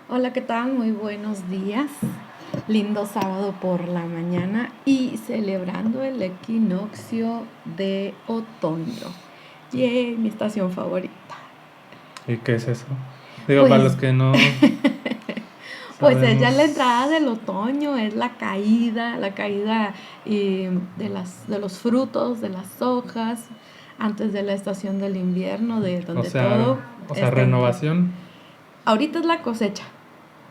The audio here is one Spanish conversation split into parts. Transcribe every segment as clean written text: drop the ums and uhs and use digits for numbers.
Hola, ¿qué tal? Muy buenos días. Lindo sábado por la mañana y celebrando el equinoccio de otoño. Yay, mi estación favorita. ¿Y qué es eso? Digo, para Pues, los que no pues es ya la sabemos. entrada del otoño, es la caída de los frutos, de las hojas, antes de la estación del invierno, de O donde todo sea, o sea, está en... renovación. Ahorita es la cosecha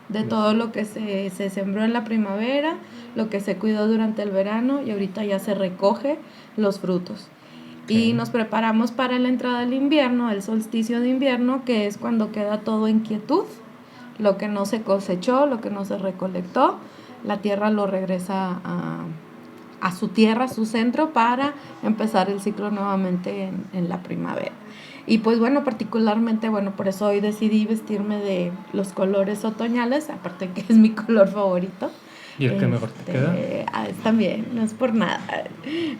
de todo Yes. lo que se sembró en la primavera, lo que se cuidó durante el verano y ahorita ya se recoge los frutos. Ok. Y nos preparamos para la entrada del invierno, el solsticio de invierno, que es cuando queda todo en quietud, lo que no se cosechó, lo que no se recolectó, la tierra lo regresa a su tierra, a su centro, para empezar el ciclo nuevamente en la primavera. Y pues bueno, particularmente, bueno, por eso hoy decidí vestirme de los colores otoñales, aparte que es mi color favorito. ¿Y el que mejor te queda? También, no es por nada,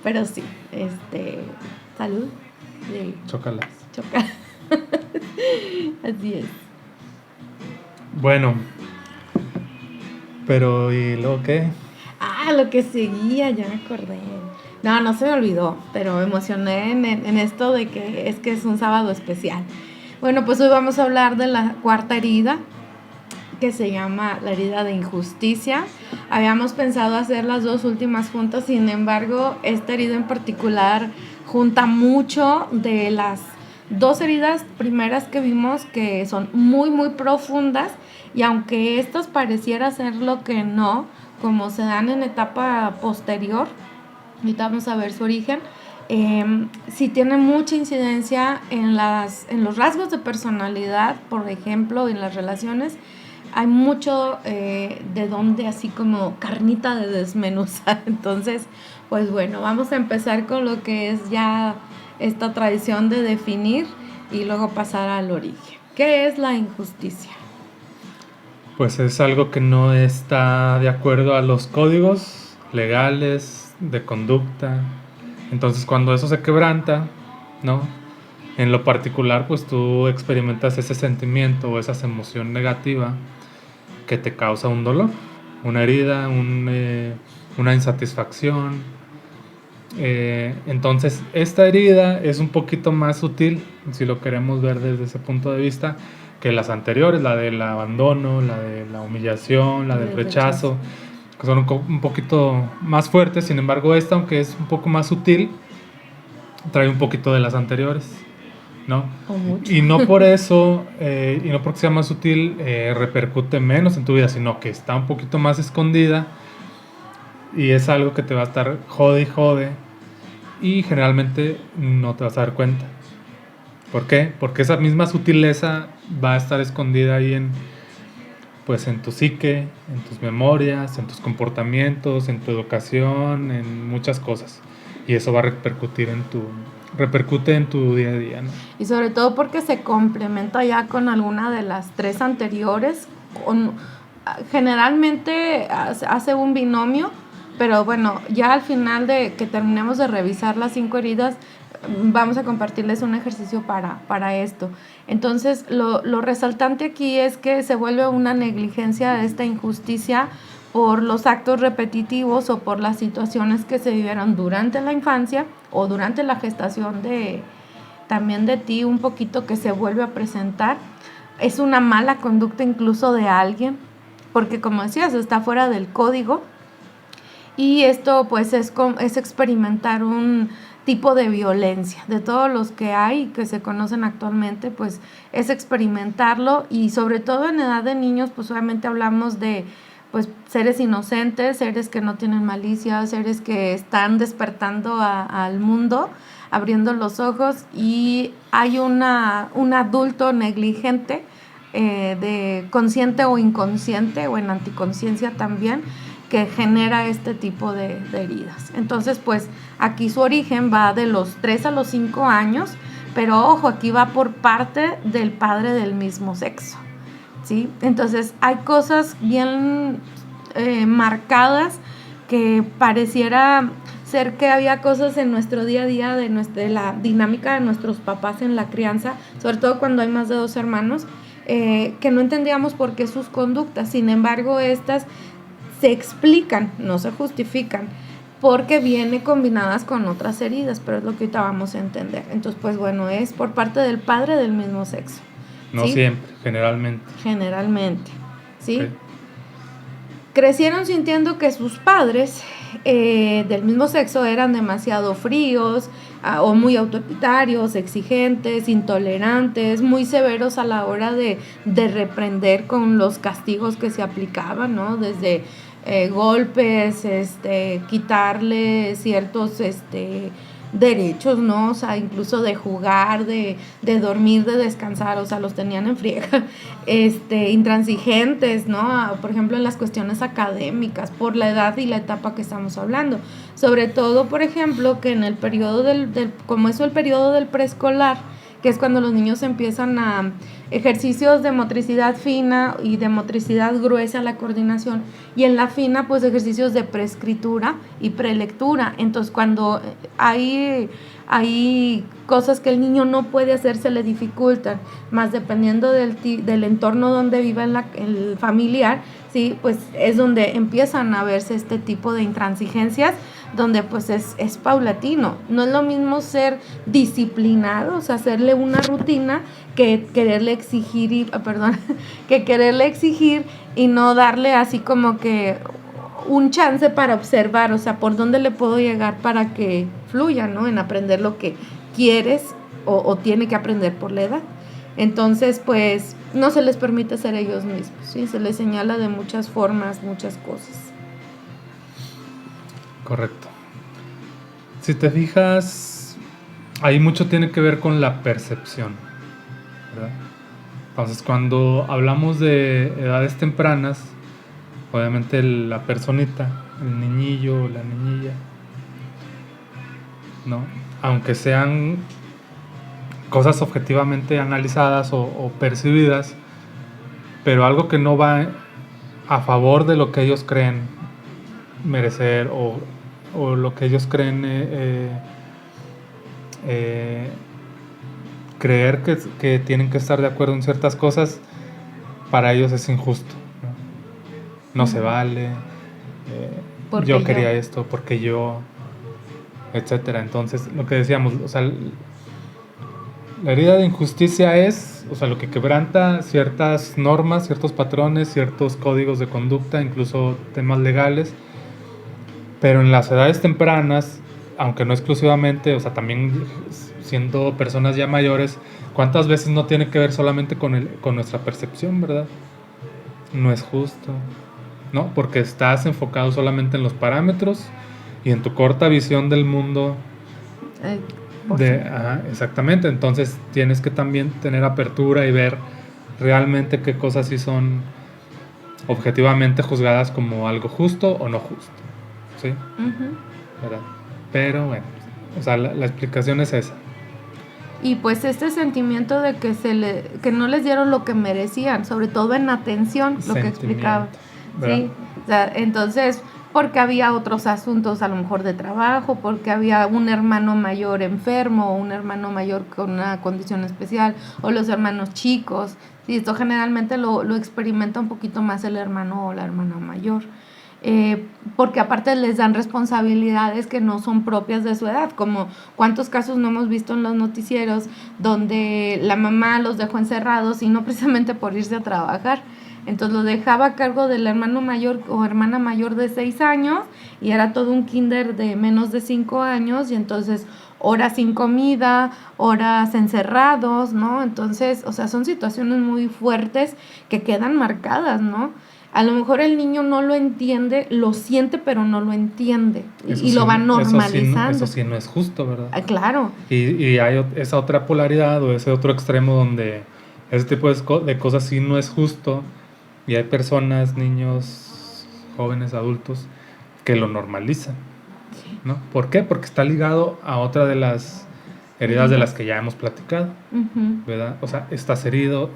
pero sí, salud, de Chócalas. chocar. Así es. Bueno, pero ¿y luego qué? Lo que seguía, ya me acordé. No, no se me olvidó, pero me emocioné en esto de que es un sábado especial. Bueno, pues hoy vamos a hablar de la cuarta herida, que se llama la herida de injusticia. Habíamos pensado hacer las dos últimas juntas, sin embargo, esta herida en particular junta mucho de las dos heridas primeras que vimos, que son muy, muy profundas, y aunque estas pareciera ser lo que no, como se dan en etapa posterior, ahorita vamos a ver su origen, sí tiene mucha incidencia en los rasgos de personalidad, por ejemplo, en las relaciones. Hay mucho de donde así como carnita de desmenuzar. Entonces, pues bueno, vamos a empezar con lo que es ya esta tradición de definir y luego pasar al origen. ¿Qué es la injusticia? Pues es algo que no está de acuerdo a los códigos legales de conducta. Entonces, cuando eso se quebranta, ¿no? En lo particular, pues tú experimentas ese sentimiento o esa emoción negativa que te causa un dolor, una herida, una insatisfacción. Entonces, esta herida es un poquito más sutil, si lo queremos ver desde ese punto de vista, que las anteriores, la del abandono, la de la humillación, la del El rechazo. rechazo, que son un poquito más fuertes. Sin embargo, esta, aunque es un poco más sutil, trae un poquito de las anteriores, ¿no? O mucho. Y no por eso, y no porque sea más sutil, repercute menos en tu vida, sino que está un poquito más escondida y es algo que te va a estar jode y jode y generalmente no te vas a dar cuenta. ¿Por qué? Porque esa misma sutileza va a estar escondida ahí pues en tu psique, en tus memorias, en tus comportamientos, en tu educación, en muchas cosas. Y eso va a repercute en tu día a día, ¿no? Y sobre todo porque se complementa ya con alguna de las tres anteriores. Generalmente hace un binomio, pero bueno, ya al final de que terminemos de revisar las 5 heridas, vamos a compartirles un ejercicio para esto. Entonces, lo resaltante aquí es que se vuelve una negligencia de esta injusticia por los actos repetitivos o por las situaciones que se vivieron durante la infancia o durante la gestación también de ti, un poquito, que se vuelve a presentar. Es una mala conducta incluso de alguien, porque como decías, está fuera del código, y esto pues es experimentar un tipo de violencia. De todos los que hay, que se conocen actualmente, pues es experimentarlo, y sobre todo en edad de niños, pues obviamente hablamos de pues seres inocentes, seres que no tienen malicia, seres que están despertando al mundo, abriendo los ojos, y hay un adulto negligente, de consciente o inconsciente o en anticonciencia también, que genera este tipo de heridas. Entonces, pues aquí su origen va de los 3 a los 5 años, pero ojo, aquí va por parte del padre del mismo sexo, ¿sí? Entonces, hay cosas bien marcadas, que pareciera ser que había cosas en nuestro día a día de la dinámica de nuestros papás en la crianza, sobre todo cuando hay más de 2 hermanos, que no entendíamos por qué sus conductas. Sin embargo, estas se explican, no se justifican, porque viene combinadas con otras heridas, pero es lo que ahorita vamos a entender. Entonces, pues bueno, es por parte del padre del mismo sexo. No ¿sí? siempre, generalmente. Generalmente, ¿sí? Okay. Crecieron sintiendo que sus padres del mismo sexo eran demasiado fríos o muy autoritarios, exigentes, intolerantes, muy severos a la hora de reprender con los castigos que se aplicaban, ¿no? Desde golpes, quitarle ciertos derechos, ¿no? O sea, incluso de jugar, de dormir, de descansar, o sea, los tenían en friega, intransigentes, ¿no? Por ejemplo, en las cuestiones académicas, por la edad y la etapa que estamos hablando. Sobre todo, por ejemplo, que en el periodo como es el periodo del preescolar, que es cuando los niños empiezan a ejercicios de motricidad fina y de motricidad gruesa, la coordinación, y en la fina, pues ejercicios de preescritura y prelectura. Entonces, cuando hay cosas que el niño no puede hacer, se le dificultan, más dependiendo del entorno donde viva el familiar, ¿sí? Pues es donde empiezan a verse este tipo de intransigencias, donde pues es paulatino. No es lo mismo ser disciplinado, o sea, hacerle una rutina, que quererle exigir y no darle así como que un chance para observar, o sea, por dónde le puedo llegar para que fluya, ¿no? En aprender lo que quieres o tiene que aprender por la edad. Entonces, pues, no se les permite ser ellos mismos, ¿sí? Se les señala de muchas formas, muchas cosas. Correcto. Si te fijas, ahí mucho tiene que ver con la percepción, ¿verdad? Entonces, cuando hablamos de edades tempranas, obviamente la personita, el niñillo o la niñilla, ¿no? Aunque sean cosas objetivamente analizadas o percibidas, pero algo que no va a favor de lo que ellos creen merecer o lo que ellos creen creer que tienen que estar de acuerdo en ciertas cosas, para ellos es injusto, no se vale, yo quería esto porque yo, etcétera. Entonces, lo que decíamos, o sea, la herida de injusticia es, o sea, lo que quebranta ciertas normas, ciertos patrones, ciertos códigos de conducta, incluso temas legales. Pero en las edades tempranas, aunque no exclusivamente, o sea, también siendo personas ya mayores, ¿cuántas veces no tiene que ver solamente con nuestra percepción, verdad? No es justo, ¿no? Porque estás enfocado solamente en los parámetros y en tu corta visión del mundo. Exactamente, entonces tienes que también tener apertura y ver realmente qué cosas sí son objetivamente juzgadas como algo justo o no justo, ¿sí? ¿Verdad? Pero bueno, o sea, la explicación es esa. Y pues este sentimiento de que no les dieron lo que merecían, sobre todo en atención, lo que explicaba, ¿sí? O sea, entonces, porque había otros asuntos a lo mejor de trabajo, porque había un hermano mayor enfermo o un hermano mayor con una condición especial, o los hermanos chicos, ¿sí? Esto generalmente lo experimenta un poquito más el hermano o la hermana mayor. Porque aparte les dan responsabilidades que no son propias de su edad, como cuántos casos no hemos visto en los noticieros donde la mamá los dejó encerrados y no precisamente por irse a trabajar, entonces los dejaba a cargo del hermano mayor o hermana mayor de 6 años y era todo un kinder de menos de 5 años y entonces horas sin comida, horas encerrados, ¿no? Entonces, o sea, son situaciones muy fuertes que quedan marcadas, ¿no? A lo mejor el niño no lo entiende, lo siente, pero no lo entiende. Y lo va normalizando. Eso sí no es justo, ¿verdad? Claro. Y hay esa otra polaridad o ese otro extremo donde ese tipo de cosas sí no es justo. Y hay personas, niños, jóvenes, adultos, que lo normalizan, ¿no? ¿Por qué? Porque está ligado a otra de las heridas de las que ya hemos platicado, ¿verdad? O sea, estás herido,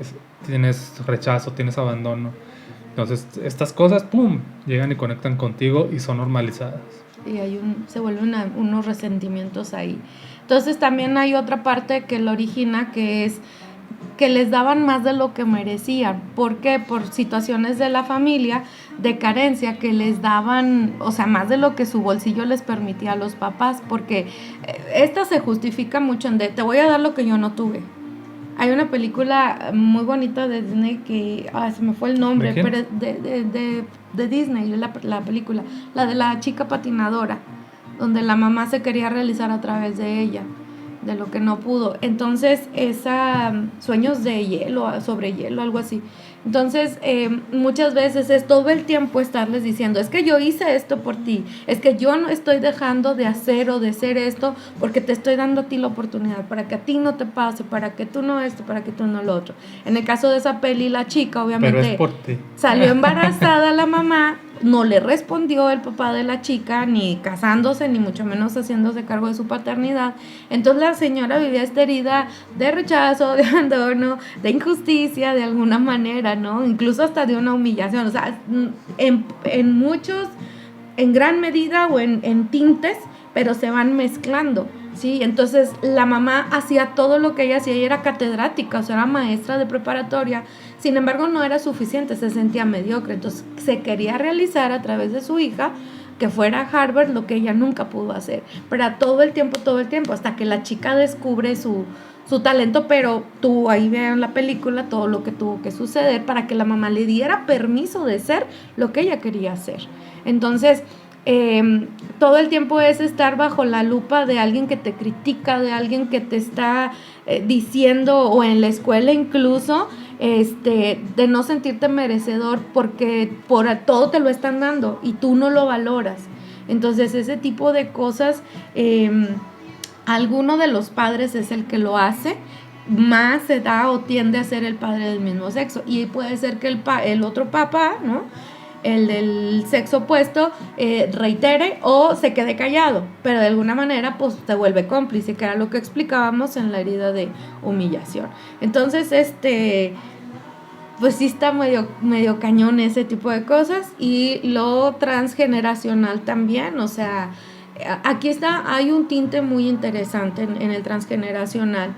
tienes rechazo, tienes abandono. Entonces, estas cosas, ¡pum!, llegan y conectan contigo y son normalizadas. Y se vuelven unos resentimientos ahí. Entonces, también hay otra parte que lo origina, que es que les daban más de lo que merecían. ¿Por qué? Por situaciones de la familia, de carencia, que les daban, o sea, más de lo que su bolsillo les permitía a los papás, porque esta se justifica mucho en te voy a dar lo que yo no tuve. Hay una película muy bonita de Disney que, se me fue el nombre, ¿De quién? pero de Disney, la película, la de la chica patinadora, donde la mamá se quería realizar a través de ella, de lo que no pudo. Entonces, sueños de hielo, sobre hielo, algo así. Entonces, muchas veces es todo el tiempo estarles diciendo, es que yo hice esto por ti, es que yo no estoy dejando de hacer o de ser esto porque te estoy dando a ti la oportunidad, para que a ti no te pase, para que tú no esto, para que tú no lo otro. En el caso de esa peli, la chica obviamente Pero es por ti. salió embarazada la mamá, no le respondió el papá de la chica, ni casándose, ni mucho menos haciéndose cargo de su paternidad. Entonces la señora vivía esta herida de rechazo, de abandono, de injusticia, de alguna manera, ¿no? Incluso hasta de una humillación. O sea, en muchos, en gran medida o en tintes, pero se van mezclando, ¿sí? Entonces la mamá hacía todo lo que ella hacía, ella era catedrática, o sea, era maestra de preparatoria. Sin embargo, no era suficiente, se sentía mediocre, entonces se quería realizar a través de su hija, que fuera a Harvard, lo que ella nunca pudo hacer, pero todo el tiempo, hasta que la chica descubre su talento, pero ahí vean la película, todo lo que tuvo que suceder para que la mamá le diera permiso de ser lo que ella quería hacer. Entonces, todo el tiempo es estar bajo la lupa de alguien que te critica, de alguien que te está diciendo, o en la escuela incluso, de no sentirte merecedor porque por todo te lo están dando y tú no lo valoras. Entonces ese tipo de cosas, alguno de los padres es el que lo hace, más se da o tiende a ser el padre del mismo sexo, y puede ser que el otro papá, ¿no?, el del sexo opuesto, reitere o se quede callado, pero de alguna manera pues se vuelve cómplice, que era lo que explicábamos en la herida de humillación. Entonces pues sí está medio cañón ese tipo de cosas. Y lo transgeneracional también, o sea, aquí hay un tinte muy interesante en el transgeneracional.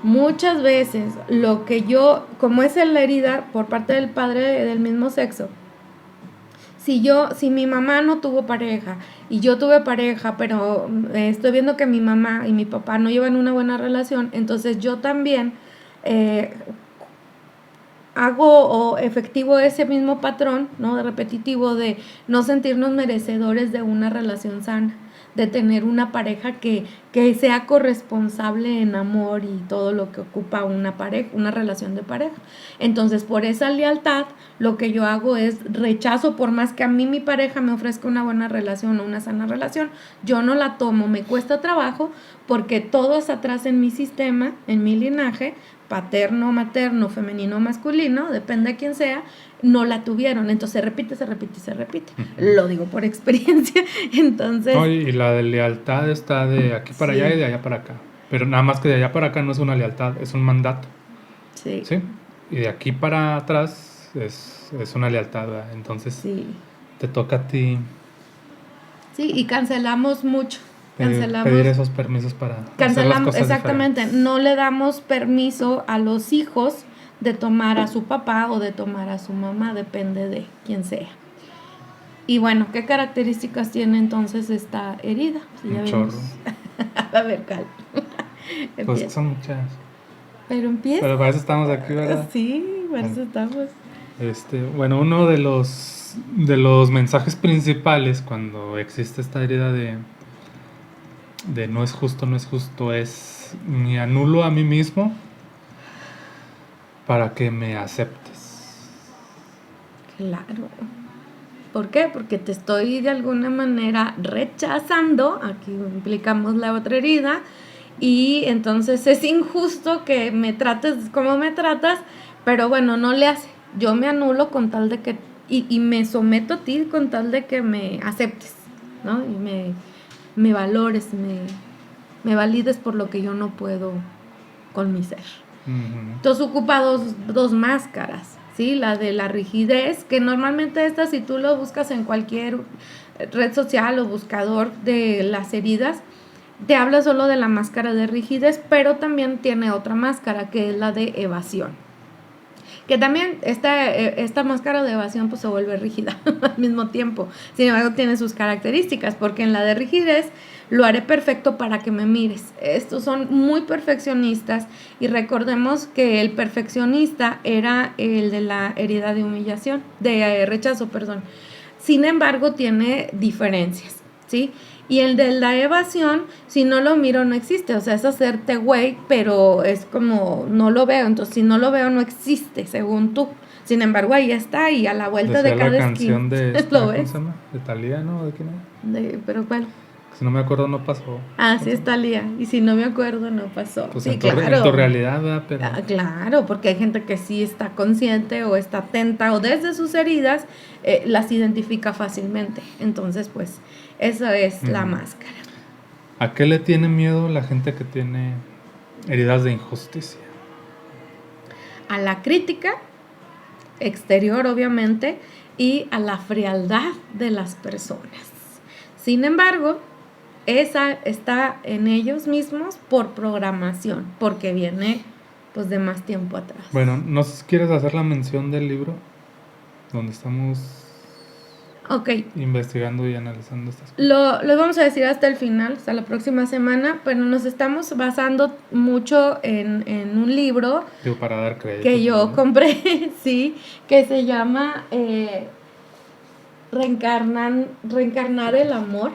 Muchas veces como es en la herida por parte del padre del mismo sexo, si mi mamá no tuvo pareja y yo tuve pareja, pero estoy viendo que mi mamá y mi papá no llevan una buena relación, entonces yo también hago o efectivo ese mismo patrón, ¿no?, de repetitivo, de no sentirnos merecedores de una relación sana, de tener una pareja que sea corresponsable en amor y todo lo que ocupa una pareja, una relación de pareja. Entonces, por esa lealtad, lo que yo hago es rechazo, por más que a mí mi pareja me ofrezca una buena relación o una sana relación, yo no la tomo, me cuesta trabajo, porque todos atrás en mi sistema, en mi linaje, paterno, materno, femenino, masculino, depende de quién sea, no la tuvieron. Entonces se repite. Lo digo por experiencia. Entonces, no, y la de lealtad está de aquí para allá y de allá para acá. Pero nada más que de allá para acá no es una lealtad, es un mandato. Sí. Y de aquí para atrás es una lealtad, ¿verdad? Entonces te toca a ti. Sí, y cancelamos mucho. Pedir esos permisos para hacer las cosas exactamente diferentes. No le damos permiso a los hijos de tomar a su papá o de tomar a su mamá, depende de quién sea. Y bueno, ¿qué características tiene entonces esta herida? Pues ya un chorro. A ver, Cal. Pues son muchas. Pero empieza. Pero para eso estamos aquí, ¿verdad? Sí, para eso estamos. Bueno, uno de los mensajes principales cuando existe esta herida de no es justo, es me anulo a mí mismo para que me aceptes. Claro. ¿Por qué? Porque te estoy de alguna manera rechazando, aquí implicamos la otra herida, y entonces es injusto que me trates como me tratas, pero bueno, no le hace. Yo me anulo con tal de que, y me someto a ti con tal de que me aceptes, ¿no? Y me valores, me valides por lo que yo no puedo con mi ser. Uh-huh. Entonces ocupa dos máscaras, ¿sí? La de la rigidez, que normalmente si tú lo buscas en cualquier red social o buscador de las heridas, te habla solo de la máscara de rigidez, pero también tiene otra máscara que es la de evasión. Que también esta máscara de evasión pues se vuelve rígida al mismo tiempo. Sin embargo, tiene sus características, porque en la de rigidez lo haré perfecto para que me mires. Estos son muy perfeccionistas y recordemos que el perfeccionista era el de la herida de humillación, de rechazo, perdón. Sin embargo, tiene diferencias, ¿sí? Y el de la evasión, si no lo miro, no existe. O sea, es hacerte güey, pero es como, no lo veo. Entonces, si no lo veo, no existe, según tú. Sin embargo, ahí está, y a la vuelta Decía de cada la canción esquina, de esta, ¿lo ¿cómo ves? se llama? ¿De Thalía, no? ¿De quién era? ¿Pero cuál? Si no me acuerdo, no pasó. Ah, sí está Lía. Y si no me acuerdo, no pasó. Pues Sí, en claro. tu realidad, ¿verdad? Pero Claro, porque hay gente que sí está consciente o está atenta o desde sus heridas las identifica fácilmente. Entonces, pues, eso es la máscara. ¿a qué le tiene miedo la gente que tiene heridas de injusticia? A la crítica exterior, obviamente, y a la frialdad de las personas. Sin embargo, esa está en ellos mismos por programación, porque viene pues de más tiempo atrás. Bueno, no sé si quieres hacer la mención del libro donde estamos investigando y analizando estas cosas. Lo vamos a decir hasta el final, hasta la próxima semana, pero nos estamos basando mucho en un libro para dar crédito, que yo compré, sí, que se llama Reencarnar el amor,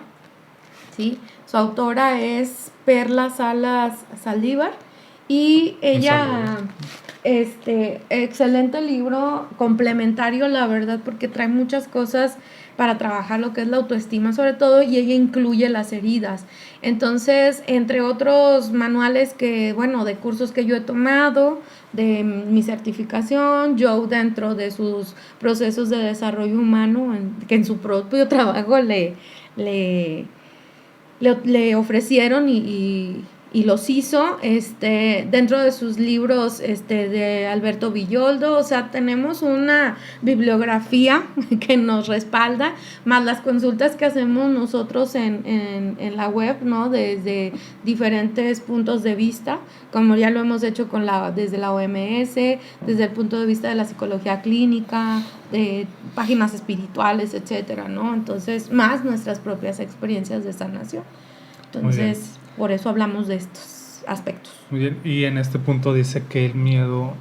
¿sí? Su autora es Perla Salas Saldívar y ella, excelente libro, complementario, la verdad, porque trae muchas cosas para trabajar lo que es la autoestima sobre todo, y ella incluye las heridas. Entonces, entre otros manuales de cursos que yo he tomado, de mi certificación, Joe dentro de sus procesos de desarrollo humano, que en su propio trabajo le ofrecieron y los hizo, dentro de sus libros de Alberto Villoldo. O sea, tenemos una bibliografía que nos respalda, más las consultas que hacemos nosotros en la web, ¿no? Desde diferentes puntos de vista, como ya lo hemos hecho desde la OMS, desde el punto de vista de la psicología clínica, de páginas espirituales, etcétera, ¿no? Entonces, más nuestras propias experiencias de sanación. Entonces, por eso hablamos de estos aspectos. Muy bien, y en este punto dice que el miedo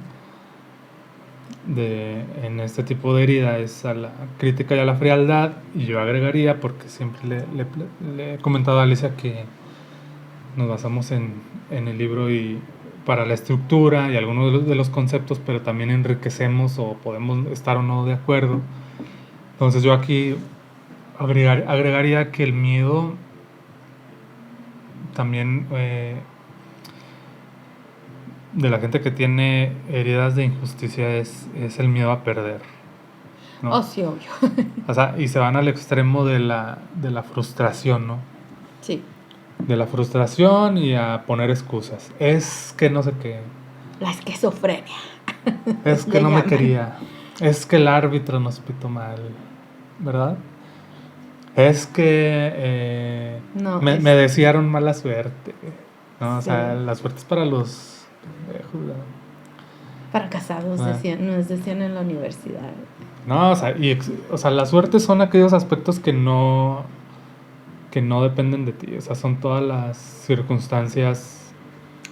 en este tipo de herida es a la crítica y a la frialdad, y yo agregaría, porque siempre le he comentado a Alicia que nos basamos en el libro y para la estructura y algunos de los conceptos, pero también enriquecemos o podemos estar o no de acuerdo. Entonces yo aquí agregaría que el miedo también de la gente que tiene heridas de injusticia es el miedo a perder, ¿no? Oh, sí, obvio. O sea, y se van al extremo de la frustración, ¿no? Sí. De la frustración y a poner excusas. Es que no sé qué. La esquizofrenia. Es que no me quería. Es que el árbitro nos pitó mal, ¿verdad? Es que me desearon mala suerte, ¿no? Sí. O sea, la suerte es para los fracasados, nos decían en la universidad. No, o sea, la suerte son aquellos aspectos que no dependen de ti. O sea, son todas las circunstancias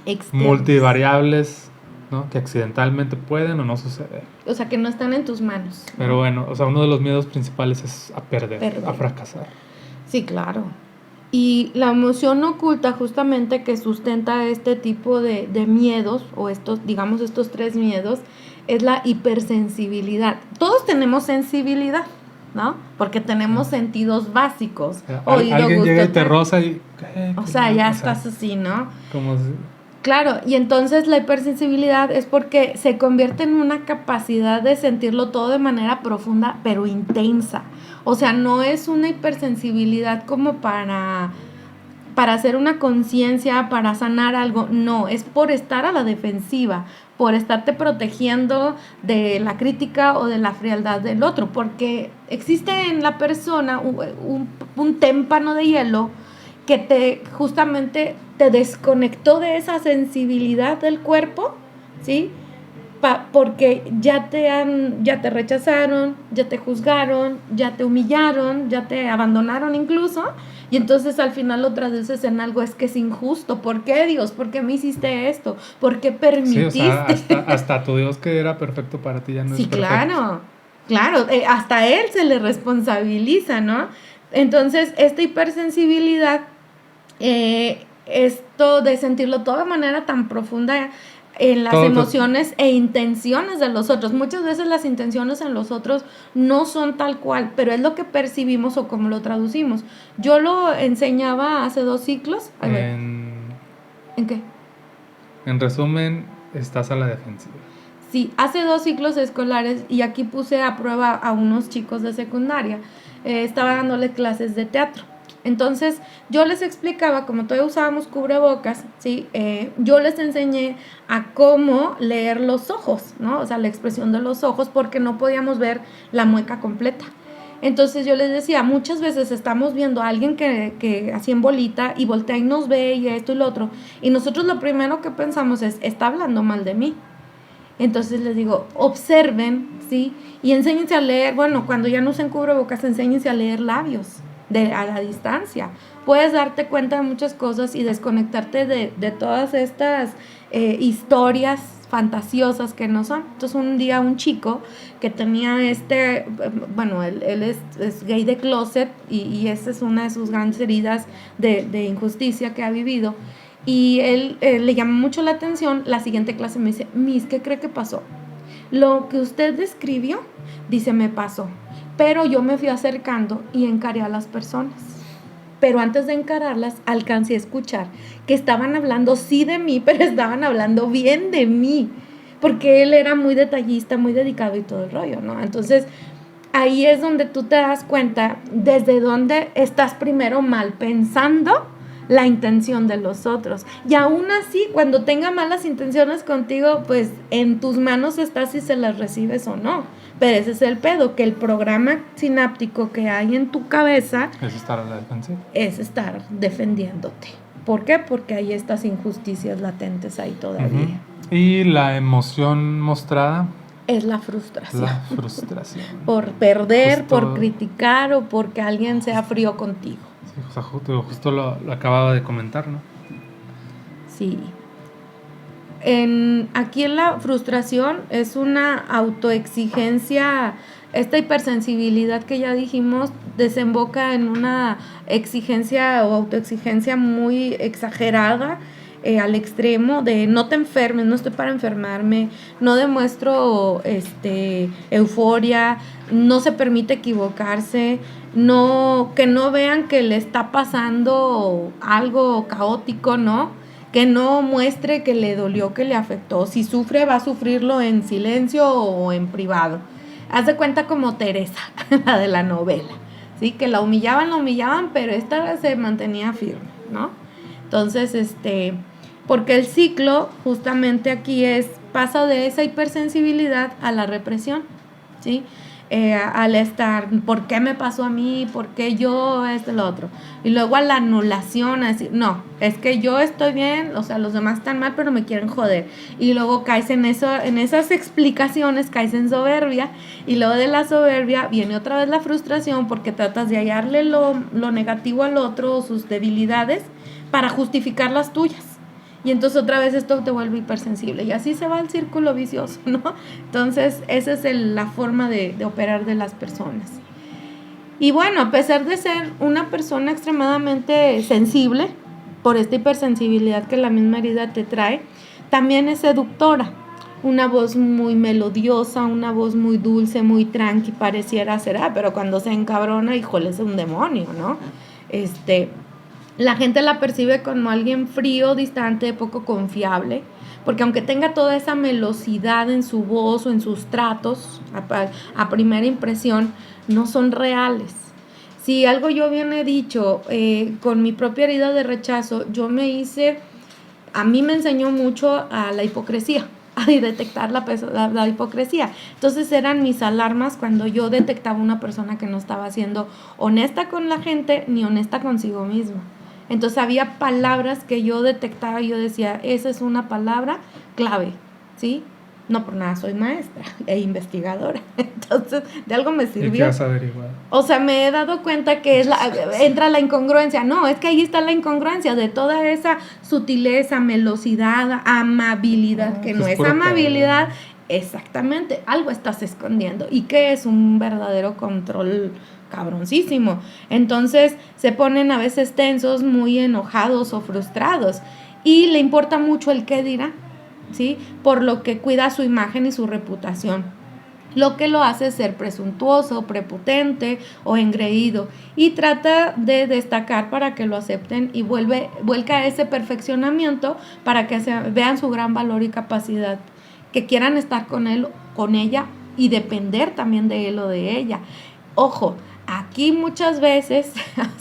externas, multivariables, ¿no? Que accidentalmente pueden o no suceder. O sea, que no están en tus manos, ¿no? Pero bueno, o sea, uno de los miedos principales es a perder. A fracasar. Sí, claro. Y la emoción oculta justamente que sustenta este tipo de miedos, o estos 3 miedos, es la hipersensibilidad. Todos tenemos sensibilidad, ¿no? Porque tenemos sentidos básicos. Alguien llega y te roza y... O sea, ya estás así, ¿no? Como si... Claro, y entonces la hipersensibilidad es porque se convierte en una capacidad de sentirlo todo de manera profunda, pero intensa. O sea, no es una hipersensibilidad como para hacer una conciencia, para sanar algo. No, es por estar a la defensiva, por estarte protegiendo de la crítica o de la frialdad del otro, porque existe en la persona un témpano de hielo que justamente te desconectó de esa sensibilidad del cuerpo, ¿sí? Porque ya te rechazaron, ya te juzgaron, ya te humillaron, ya te abandonaron incluso, y entonces al final lo traduces en algo, es que es injusto. ¿Por qué, Dios? ¿Por qué me hiciste esto? ¿Por qué permitiste? Sí, o sea, hasta tu Dios que era perfecto para ti ya no Sí, es perfecto. claro, hasta él se le responsabiliza, ¿no? Entonces, esta hipersensibilidad, esto de sentirlo todo de manera tan profunda en las emociones e intenciones de los otros. Muchas veces las intenciones en los otros no son tal cual, pero es lo que percibimos o cómo lo traducimos. Yo lo enseñaba hace 2 ciclos. ¿En qué? En resumen, estás a la defensiva. Sí, hace 2 ciclos escolares, y aquí puse a prueba a unos chicos de secundaria. Estaba dándole clases de teatro. Entonces yo les explicaba, como todavía usábamos cubrebocas, ¿sí? Yo les enseñé a cómo leer los ojos, ¿no? O sea, la expresión de los ojos, porque no podíamos ver la mueca completa. Entonces yo les decía, muchas veces estamos viendo a alguien que así en bolita y voltea y nos ve y esto y lo otro, y nosotros lo primero que pensamos es, está hablando mal de mí. Entonces les digo, observen, ¿sí? Y enséñense a leer, bueno, cuando ya no usen cubrebocas, enséñense a leer labios a la distancia. Puedes darte cuenta de muchas cosas y desconectarte de todas estas historias fantasiosas que no son. Entonces un día un chico que tenía bueno, él es gay de closet, y esa es una de sus grandes heridas de injusticia que ha vivido. Y él le llamó mucho la atención. La siguiente clase me dice, Miss, ¿qué cree que pasó? Lo que usted describió, dice, me pasó. Pero yo me fui acercando y encaré a las personas. Pero antes de encararlas, alcancé a escuchar que estaban hablando sí de mí, pero estaban hablando bien de mí. Porque él era muy detallista, muy dedicado y todo el rollo, ¿no? Entonces, ahí es donde tú te das cuenta desde dónde estás primero mal pensando la intención de los otros. Y aún así, cuando tenga malas intenciones contigo, pues en tus manos está si se las recibes o no. Pero ese es el pedo, que el programa sináptico que hay en tu cabeza es estar a la defensiva. Es estar defendiéndote. ¿Por qué? Porque hay estas injusticias latentes ahí todavía. Y la emoción mostrada es la frustración. La frustración. Por perder, por criticar o porque alguien sea frío contigo. Sí, o sea, justo lo acababa de comentar, ¿no? Sí. Aquí en la frustración es una autoexigencia. Esta hipersensibilidad que ya dijimos desemboca en una exigencia o autoexigencia muy exagerada, al extremo de no te enfermes, no estoy para enfermarme, no demuestro euforia, no se permite equivocarse, que no vean que le está pasando algo caótico, ¿no? Que no muestre que le dolió, que le afectó. Si sufre, va a sufrirlo en silencio o en privado. Haz de cuenta como Teresa, la de la novela, ¿sí? Que la humillaban, pero esta se mantenía firme, ¿no? Entonces, porque el ciclo justamente aquí pasa de esa hipersensibilidad a la represión, ¿sí? Al estar, ¿por qué me pasó a mí? ¿Por qué yo? Lo otro. Y luego a la anulación, a decir, no, es que yo estoy bien, o sea, los demás están mal, pero me quieren joder. Y luego caes en esas explicaciones, caes en soberbia, y luego de la soberbia viene otra vez la frustración porque tratas de hallarle lo negativo al otro, sus debilidades, para justificar las tuyas. Y entonces otra vez esto te vuelve hipersensible. Y así se va el círculo vicioso, ¿no? Entonces esa es la forma de operar de las personas. Y bueno, a pesar de ser una persona extremadamente sensible, por esta hipersensibilidad que la misma herida te trae, también es seductora. Una voz muy melodiosa, una voz muy dulce, muy tranqui, pareciera ser, pero cuando se encabrona, híjole, es un demonio, ¿no? La gente la percibe como alguien frío, distante, poco confiable, porque aunque tenga toda esa melosidad en su voz o en sus tratos, a primera impresión, no son reales. Si algo yo bien he dicho, con mi propia herida de rechazo, a mí me enseñó mucho a la hipocresía, a detectar la hipocresía. Entonces eran mis alarmas cuando yo detectaba una persona que no estaba siendo honesta con la gente ni honesta consigo misma. Entonces había palabras que yo detectaba y yo decía, esa es una palabra clave, ¿sí? No por nada soy maestra e investigadora, entonces de algo me ¿Y qué sirvió. has averiguado? O sea, me he dado cuenta que entra la incongruencia. No, es que ahí está la incongruencia de toda esa sutileza, melosidad, amabilidad, que Eso no es es puro amabilidad. pedo. Exactamente, algo estás escondiendo. ¿Y qué es un verdadero control cabroncísimo? Entonces se ponen a veces tensos, muy enojados o frustrados. Y le importa mucho el qué dirá, ¿sí? Por lo que cuida su imagen y su reputación, lo que lo hace ser presuntuoso, prepotente o engreído, y trata de destacar para que lo acepten y vuelca ese perfeccionamiento para que vean su gran valor y capacidad, que quieran estar con él, con ella, y depender también de él o de ella. Ojo, aquí muchas veces,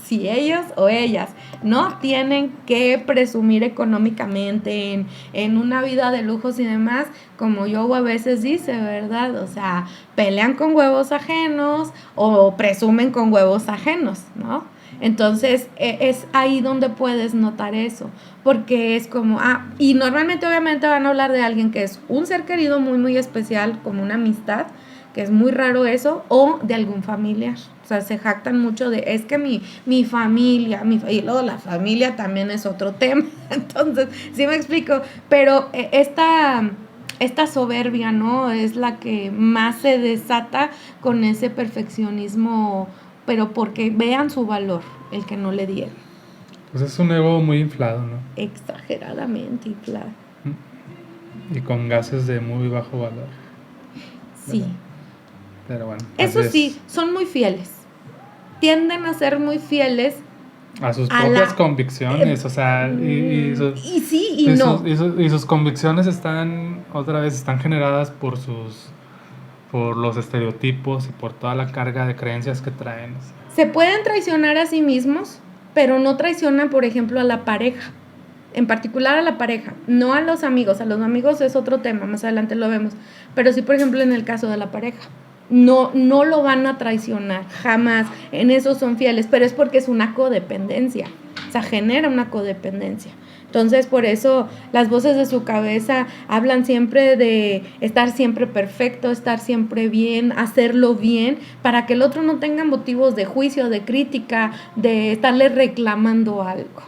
si ellos o ellas no tienen que presumir económicamente en una vida de lujos y demás, como yo a veces dice, ¿verdad? O sea, pelean con huevos ajenos o presumen con huevos ajenos, ¿no? Entonces es ahí donde puedes notar eso, porque es como, y normalmente obviamente van a hablar de alguien que es un ser querido muy, muy especial, como una amistad, que es muy raro eso, o de algún familiar. O sea, se jactan mucho de, es que mi familia, y luego la familia también es otro tema. Entonces, sí me explico, pero esta soberbia, ¿no? Es la que más se desata con ese perfeccionismo, pero porque vean su valor, el que no le dieron. Pues es un ego muy inflado, ¿no? Exageradamente inflado. Y con gases de muy bajo valor. Sí. Pero bueno, Eso así sí, son muy fieles. Tienden a ser muy fieles a sus a propias la... convicciones, o sea, y sí y no. y sus convicciones están, otra vez, están generadas por los estereotipos y por toda la carga de creencias que traen. Se pueden traicionar a sí mismos, pero no traicionan, por ejemplo, a la pareja. En particular a la pareja, no a los amigos. A los amigos es otro tema, más adelante lo vemos. Pero sí, por ejemplo, en el caso de la pareja. No lo van a traicionar, jamás. En eso son fieles, pero es porque es una codependencia. O sea, genera una codependencia. Entonces, por eso las voces de su cabeza hablan siempre de estar siempre perfecto, estar siempre bien, hacerlo bien, para que el otro no tenga motivos de juicio, de crítica, de estarle reclamando algo.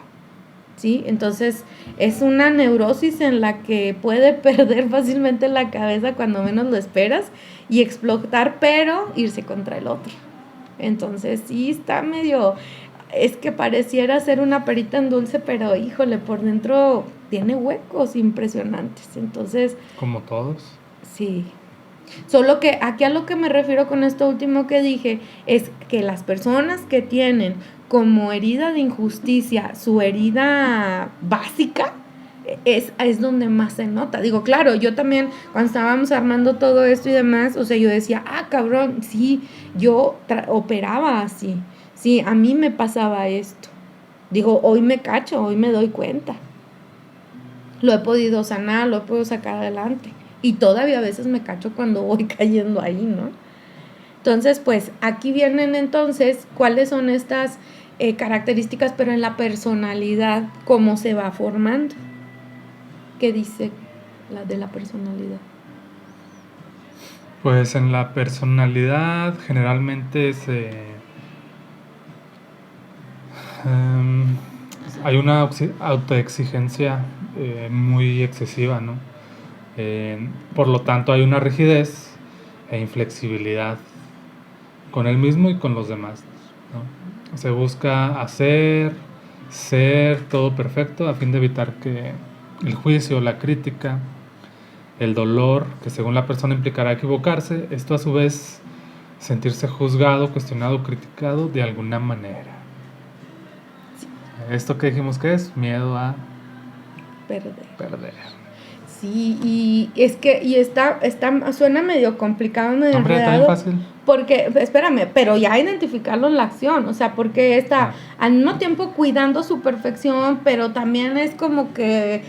¿Sí? Entonces es una neurosis en la que puede perder fácilmente la cabeza cuando menos lo esperas y explotar, pero irse contra el otro. Entonces sí está medio, es que pareciera ser una perita en dulce, pero híjole, por dentro tiene huecos impresionantes. Entonces, como todos. sí. Solo que aquí a lo que me refiero con esto último que dije es que las personas que tienen como herida de injusticia su herida básica es donde más se nota. Digo, claro, yo también cuando estábamos armando todo esto y demás, o sea, yo decía, cabrón, sí, yo operaba así, sí, a mí me pasaba esto. Digo, hoy me cacho, hoy me doy cuenta. Lo he podido sanar, lo he podido sacar adelante. Y todavía a veces me cacho cuando voy cayendo ahí, ¿no? Entonces, pues aquí vienen entonces cuáles son estas características, pero en la personalidad, cómo se va formando. ¿Qué dice la de la personalidad? Pues en la personalidad generalmente hay una autoexigencia muy excesiva, ¿no? Por lo tanto hay una rigidez e inflexibilidad con él mismo y con los demás, ¿no? Se busca ser todo perfecto a fin de evitar que el juicio, la crítica, el dolor, que según la persona implicará equivocarse, esto a su vez sentirse juzgado, cuestionado, criticado de alguna manera. Sí. Esto que dijimos que es miedo a perder. Sí, y es que suena medio complicado, medio hombre, está bien enredado, fácil. porque, espérame, pero ya identificarlo en la acción, o sea, porque está al mismo tiempo cuidando su perfección, pero también es como que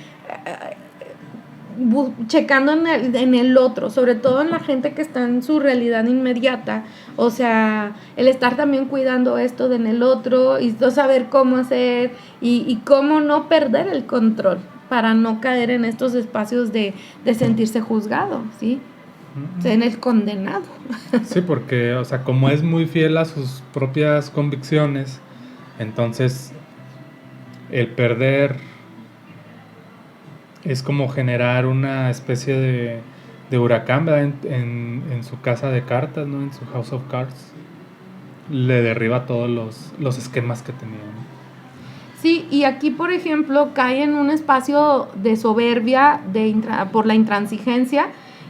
checando en el otro, sobre todo en la gente que está en su realidad inmediata, o sea, el estar también cuidando esto de en el otro y no saber cómo hacer y cómo no perder el control para no caer en estos espacios de sentirse juzgado, ¿sí? O sea, en el condenado. Sí, porque, o sea, como es muy fiel a sus propias convicciones, entonces el perder es como generar una especie de huracán, ¿verdad? En su casa de cartas, ¿no? En su House of Cards. Le derriba todos los esquemas que tenía, ¿no? Sí, y aquí, por ejemplo, cae en un espacio de soberbia por la intransigencia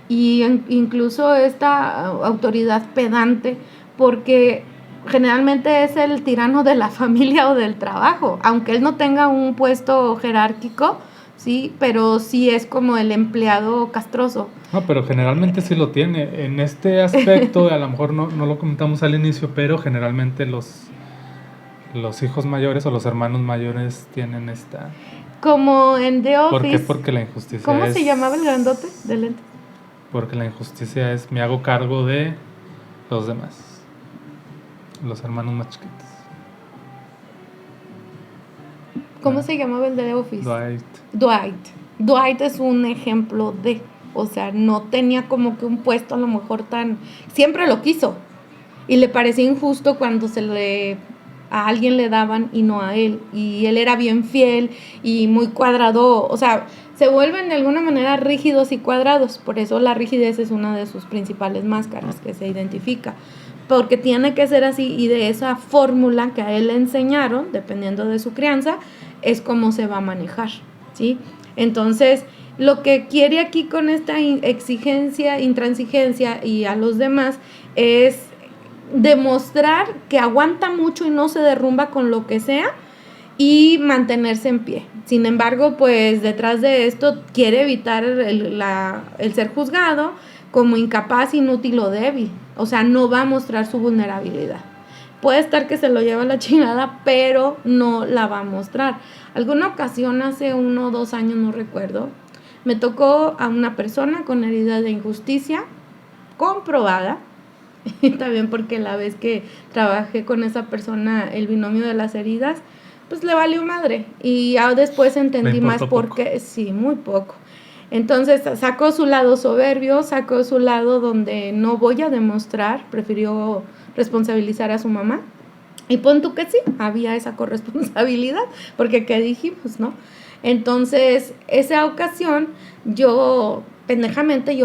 y incluso esta autoridad pedante, porque generalmente es el tirano de la familia o del trabajo, aunque él no tenga un puesto jerárquico, sí, pero sí es como el empleado castroso. No, pero generalmente sí lo tiene. En este aspecto, a lo mejor no lo comentamos al inicio, pero generalmente los hijos mayores o los hermanos mayores tienen esta... Como en The Office. ¿Por qué? Porque la injusticia ¿Cómo se llamaba el grandote de lente? Porque la injusticia es me hago cargo de los demás, los hermanos más chiquitos. ¿Cómo se llamaba el de The Office? Dwight. Dwight es un ejemplo de, o sea, no tenía como que un puesto a lo mejor tan... Siempre lo quiso y le parecía injusto cuando a alguien le daban y no a él. Y él era bien fiel y muy cuadrado, o sea, se vuelven de alguna manera rígidos y cuadrados. Por eso la rigidez es una de sus principales máscaras que se identifica. Porque tiene que ser así y de esa fórmula que a él le enseñaron, dependiendo de su crianza, es como se va a manejar, ¿sí? Entonces, lo que quiere aquí con esta exigencia, intransigencia y a los demás es demostrar que aguanta mucho y no se derrumba con lo que sea y mantenerse en pie. Sin embargo, pues detrás de esto quiere evitar el ser juzgado como incapaz, inútil o débil. O sea, no va a mostrar su vulnerabilidad. Puede estar que se lo lleve a la chingada, pero no la va a mostrar. Alguna ocasión, hace 1 o 2 años, no recuerdo, me tocó a una persona con herida de injusticia comprobada. Y también porque la vez que trabajé con esa persona, el binomio de las heridas, pues le valió madre. Y ya después entendí más por qué. Sí, muy poco. Entonces sacó su lado soberbio, sacó su lado donde no voy a demostrar, prefirió responsabilizar a su mamá. Y pon tú que sí, había esa corresponsabilidad, porque ¿qué dijimos, no? Entonces, esa ocasión, yo, pendejamente,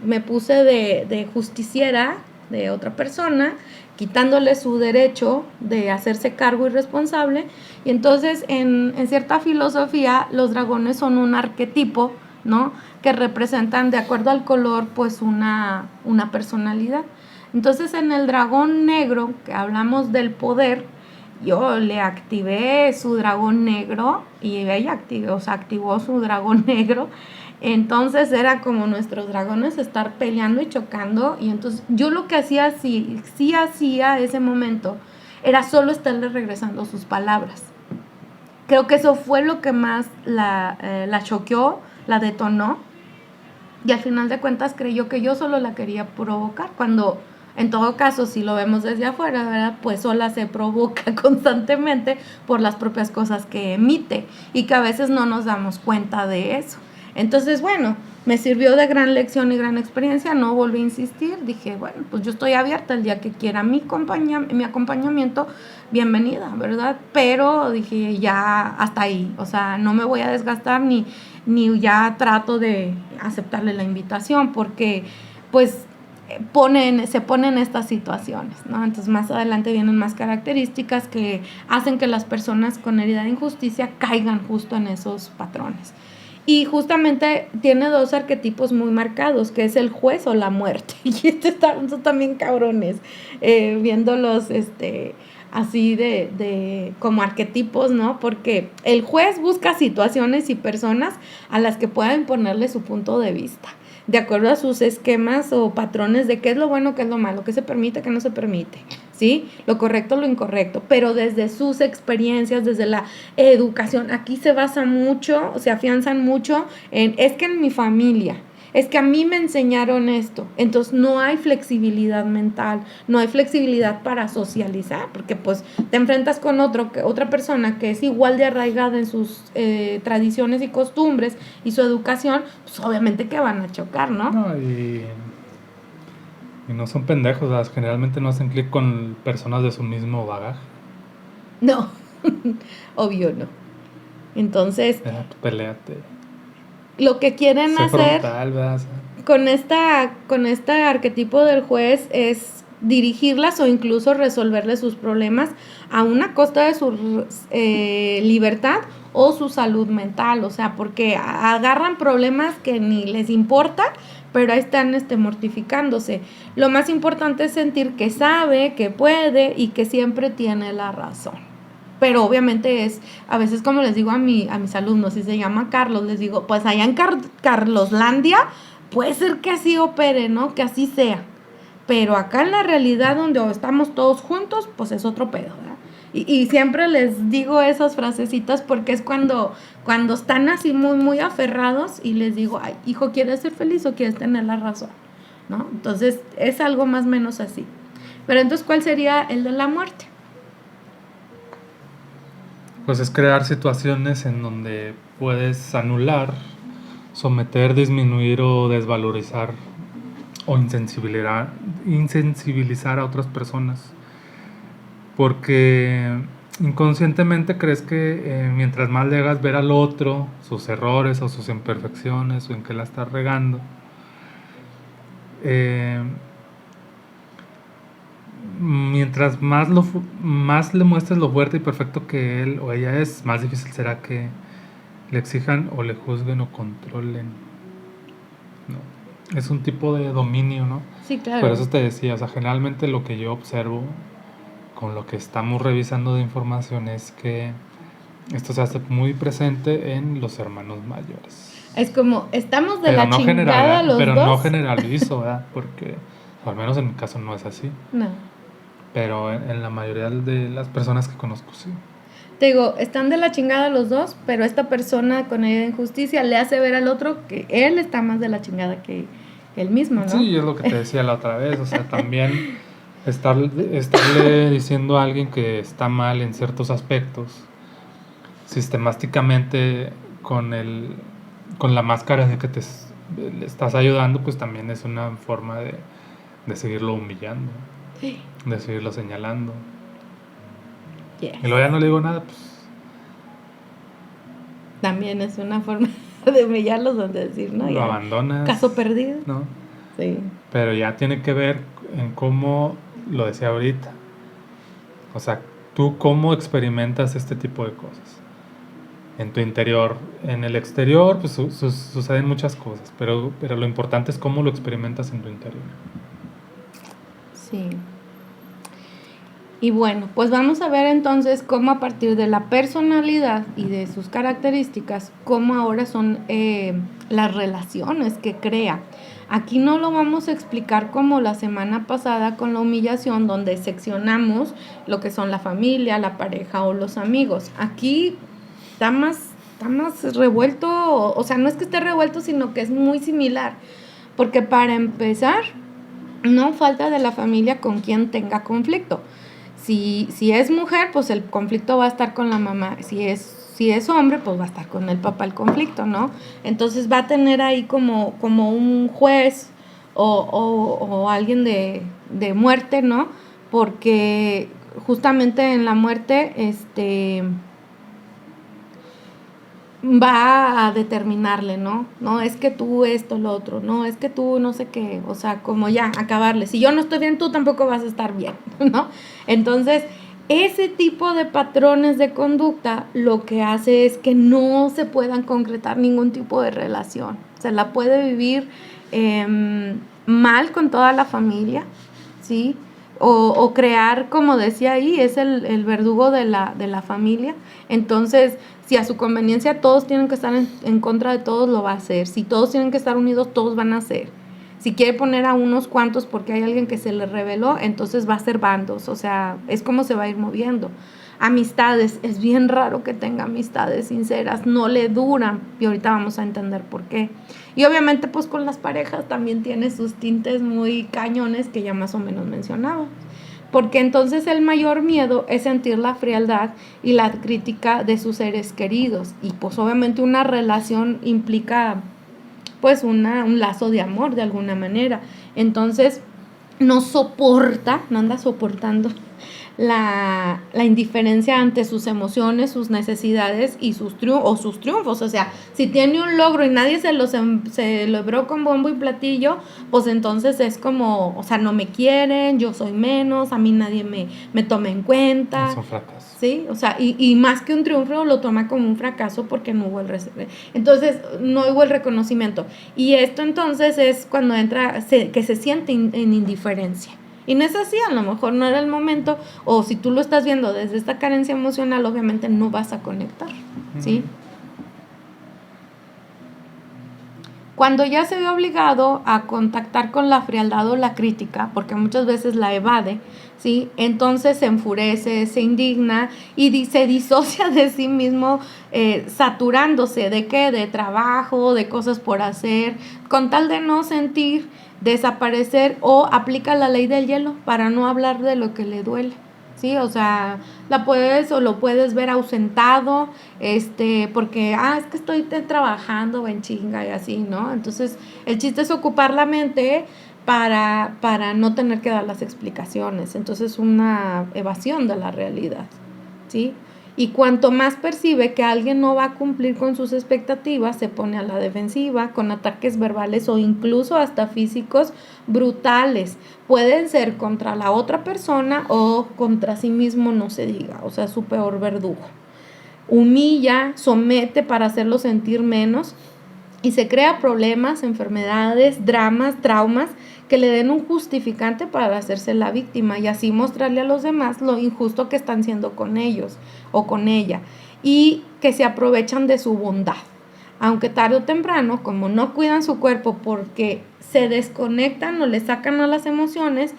me puse de justiciera de otra persona, quitándole su derecho de hacerse cargo y responsable. Y entonces, en cierta filosofía, los dragones son un arquetipo, ¿no? Que representan, de acuerdo al color, pues una personalidad. Entonces, en el dragón negro, que hablamos del poder, yo le activé su dragón negro y ella activó su dragón negro. Entonces era como nuestros dragones estar peleando y chocando. Y entonces yo lo que hacía, sí hacía ese momento, era solo estarle regresando sus palabras. Creo que eso fue lo que más la choqueó, la detonó. Y al final de cuentas creyó que yo solo la quería provocar, cuando en todo caso, si lo vemos desde afuera, ¿verdad? Pues sola se provoca constantemente por las propias cosas que emite y que a veces no nos damos cuenta de eso. Entonces, bueno, me sirvió de gran lección y gran experiencia, no volví a insistir, dije, bueno, pues yo estoy abierta el día que quiera mi acompañamiento, bienvenida, ¿verdad? Pero dije, ya hasta ahí, o sea, no me voy a desgastar ni ya trato de aceptarle la invitación porque, pues, se ponen estas situaciones, ¿no? Entonces más adelante vienen más características que hacen que las personas con herida de injusticia caigan justo en esos patrones. Y justamente tiene 2 arquetipos muy marcados, que es el juez o la muerte. Y estos también cabrones, viéndolos así de como arquetipos, ¿no? Porque el juez busca situaciones y personas a las que pueda imponerle su punto de vista. de acuerdo a sus esquemas o patrones de qué es lo bueno, qué es lo malo, qué se permite, qué no se permite, ¿sí? Lo correcto, lo incorrecto, pero desde sus experiencias, desde la educación, aquí se basa mucho, se afianzan mucho es que en mi familia, es que a mí me enseñaron esto, entonces no hay flexibilidad mental, no hay flexibilidad para socializar, porque pues te enfrentas con otra persona que es igual de arraigada en sus tradiciones y costumbres y su educación, pues obviamente que van a chocar, ¿no? No, y no son pendejos, ¿sabes? Generalmente no hacen clic con personas de su mismo bagaje. No, obvio no. Entonces, Peleate. lo que quieren Sé hacer frontal, ¿verdad? con este arquetipo del juez es dirigirlas o incluso resolverle sus problemas a una costa de su libertad o su salud mental, o sea, porque agarran problemas que ni les importa, pero ahí están mortificándose. Lo más importante es sentir que sabe, que puede y que siempre tiene la razón. Pero obviamente a veces como les digo a mis alumnos, si se llama Carlos, les digo, pues allá en Carloslandia, puede ser que así opere, ¿no? Que así sea. Pero acá en la realidad donde estamos todos juntos, pues es otro pedo, ¿verdad? Y siempre les digo esas frasecitas porque es cuando están así muy, muy aferrados y les digo, ay, hijo, ¿quieres ser feliz o quieres tener la razón? ¿No? Entonces es algo más o menos así. Pero entonces, ¿cuál sería el de la muerte? Pues es crear situaciones en donde puedes anular, someter, disminuir o desvalorizar o insensibilizar a otras personas. Porque inconscientemente crees que mientras más le hagas ver al otro sus errores o sus imperfecciones o en qué la estás regando, mientras más le muestres lo fuerte y perfecto que él o ella es, más difícil será que le exijan o le juzguen o controlen. ¿No? Es un tipo de dominio, ¿no? Sí, claro. Por eso te decía, o sea, generalmente lo que yo observo con lo que estamos revisando de información es que esto se hace muy presente en los hermanos mayores. Es como, estamos de Pero la no chingada los pero dos. no generalizo, ¿verdad? Porque, al menos en mi caso, no es así. No. Pero en la mayoría de las personas que conozco, sí. Te digo, están de la chingada los dos, pero esta persona con la injusticia le hace ver al otro que él está más de la chingada que él mismo, ¿no? Sí, es lo que te decía la otra vez. O sea, también estarle diciendo a alguien que está mal en ciertos aspectos, sistemáticamente con la máscara de que le estás ayudando, pues también es una forma de seguirlo humillando, Sí. de seguirlo señalando. Yes. Y luego ya no le digo nada, pues. También es una forma de humillarlos, donde decir, ¿no? Lo Ya, abandonas. caso perdido. ¿No? Sí. Pero ya tiene que ver en cómo, lo decía ahorita, o sea, tú cómo experimentas este tipo de cosas. En tu interior, en el exterior, pues suceden muchas cosas, pero lo importante es cómo lo experimentas en tu interior. Sí. Y bueno, pues vamos a ver entonces cómo a partir de la personalidad y de sus características, cómo ahora son las relaciones que crea. Aquí no lo vamos a explicar como la semana pasada con la humillación, donde seccionamos lo que son la familia, la pareja o los amigos. Aquí está más revuelto, o sea, no es que esté revuelto, sino que es muy similar. Porque para empezar, no falta de la familia con quien tenga conflicto. Si es mujer, pues el conflicto va a estar con la mamá. Si es hombre, pues va a estar con el papá el conflicto, ¿no? Entonces va a tener ahí como un juez o alguien de muerte, ¿no? Porque justamente en la muerte, va a determinarle, ¿no? No, es que tú esto, lo otro, no, es que tú no sé qué, o sea, como ya, acabarle. Si yo no estoy bien, tú tampoco vas a estar bien, ¿no? Entonces, ese tipo de patrones de conducta lo que hace es que no se puedan concretar ningún tipo de relación. Se la puede vivir mal con toda la familia, ¿sí? o crear, como decía ahí, es el verdugo de la familia. Entonces, si a su conveniencia todos tienen que estar en contra de todos, lo va a hacer. Si todos tienen que estar unidos, todos van a hacer. Si quiere poner a unos cuantos porque hay alguien que se le rebeló, entonces va a ser bandos. O sea, es como se va a ir moviendo. Amistades, es bien raro que tenga amistades sinceras, no le duran, y ahorita vamos a entender por qué. Y obviamente pues con las parejas también tiene sus tintes muy cañones que ya más o menos mencionaba, porque entonces el mayor miedo es sentir la frialdad y la crítica de sus seres queridos, y pues obviamente una relación implica pues un lazo de amor de alguna manera. Entonces no soporta, no anda soportando la indiferencia ante sus emociones, sus necesidades y sus triunfos. O sea, si tiene un logro y nadie se logró con bombo y platillo, pues entonces es como, o sea, no me quieren, yo soy menos, a mí nadie me toma en cuenta. Es un fracaso. Sí, o sea, y más que un triunfo lo toma como un fracaso porque no hubo entonces no hubo el reconocimiento. Y esto entonces es cuando entra, que se siente en indiferencia. Y no es así, a lo mejor no era el momento, o si tú lo estás viendo desde esta carencia emocional, obviamente no vas a conectar, ¿sí? Cuando ya se ve obligado a contactar con la frialdad o la crítica, porque muchas veces la evade, ¿sí? Entonces se enfurece, se indigna y se disocia de sí mismo, saturándose de qué, de trabajo, de cosas por hacer, con tal de no sentir, desaparecer, o aplica la ley del hielo para no hablar de lo que le duele. Sí, o sea, lo puedes ver ausentado, porque, es que estoy trabajando en chinga y así, ¿no? Entonces, el chiste es ocupar la mente para no tener que dar las explicaciones. Entonces, una evasión de la realidad, ¿sí? Y cuanto más percibe que alguien no va a cumplir con sus expectativas, se pone a la defensiva con ataques verbales o incluso hasta físicos brutales. Pueden ser contra la otra persona o contra sí mismo, no se diga, o sea, su peor verdugo. Humilla, somete para hacerlo sentir menos y se crea problemas, enfermedades, dramas, traumas que le den un justificante para hacerse la víctima y así mostrarle a los demás lo injusto que están siendo con ellos o con ella, y que se aprovechan de su bondad. Aunque tarde o temprano, como no cuidan su cuerpo porque se desconectan o le sacan a las emociones,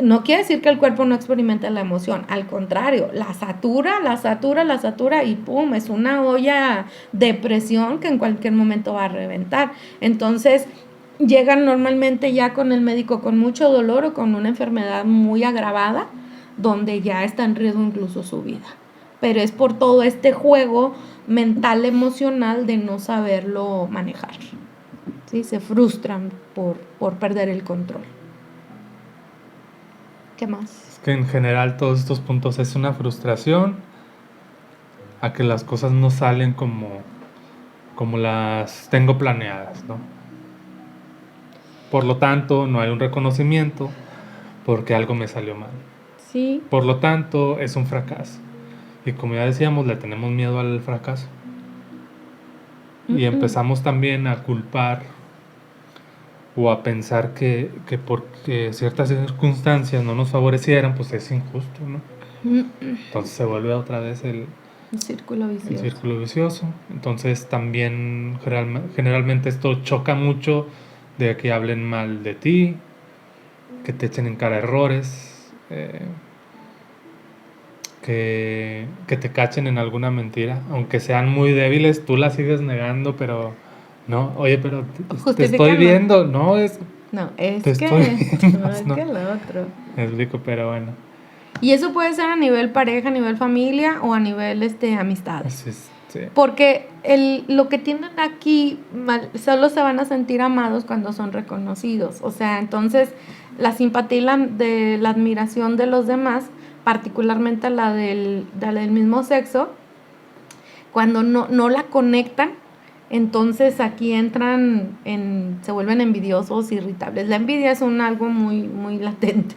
no quiere decir que el cuerpo no experimente la emoción, al contrario, la satura y pum, es una olla de presión que en cualquier momento va a reventar. Entonces, llegan normalmente ya con el médico con mucho dolor o con una enfermedad muy agravada, donde ya está en riesgo incluso su vida. Pero es por todo este juego mental, emocional de no saberlo manejar. ¿Sí? Se frustran por perder el control. ¿Qué más? Es que en general todos estos puntos es una frustración a que las cosas no salen como las tengo planeadas, ¿no? Por lo tanto, no hay un reconocimiento porque algo me salió mal. Sí. Por lo tanto, es un fracaso. Y como ya decíamos, le tenemos miedo al fracaso. Y empezamos también a culpar o a pensar que porque ciertas circunstancias no nos favorecieran, pues es injusto, ¿no? Entonces se vuelve otra vez el círculo vicioso. El círculo vicioso. Entonces también generalmente esto choca mucho de que hablen mal de ti, que te echen en cara errores, que te cachen en alguna mentira, aunque sean muy débiles, tú la sigues negando, pero no, oye, pero te estoy viendo, no es... No, es te que estoy viendo, no es no. que lo otro. Me explico, pero bueno. Y eso puede ser a nivel pareja, a nivel familia o a nivel amistades. Sí. Porque lo que tienen aquí solo se van a sentir amados cuando son reconocidos. O sea, entonces la simpatía de la admiración de los demás, particularmente la del mismo sexo, cuando no la conectan, entonces aquí se vuelven envidiosos, irritables. La envidia es algo muy, muy latente.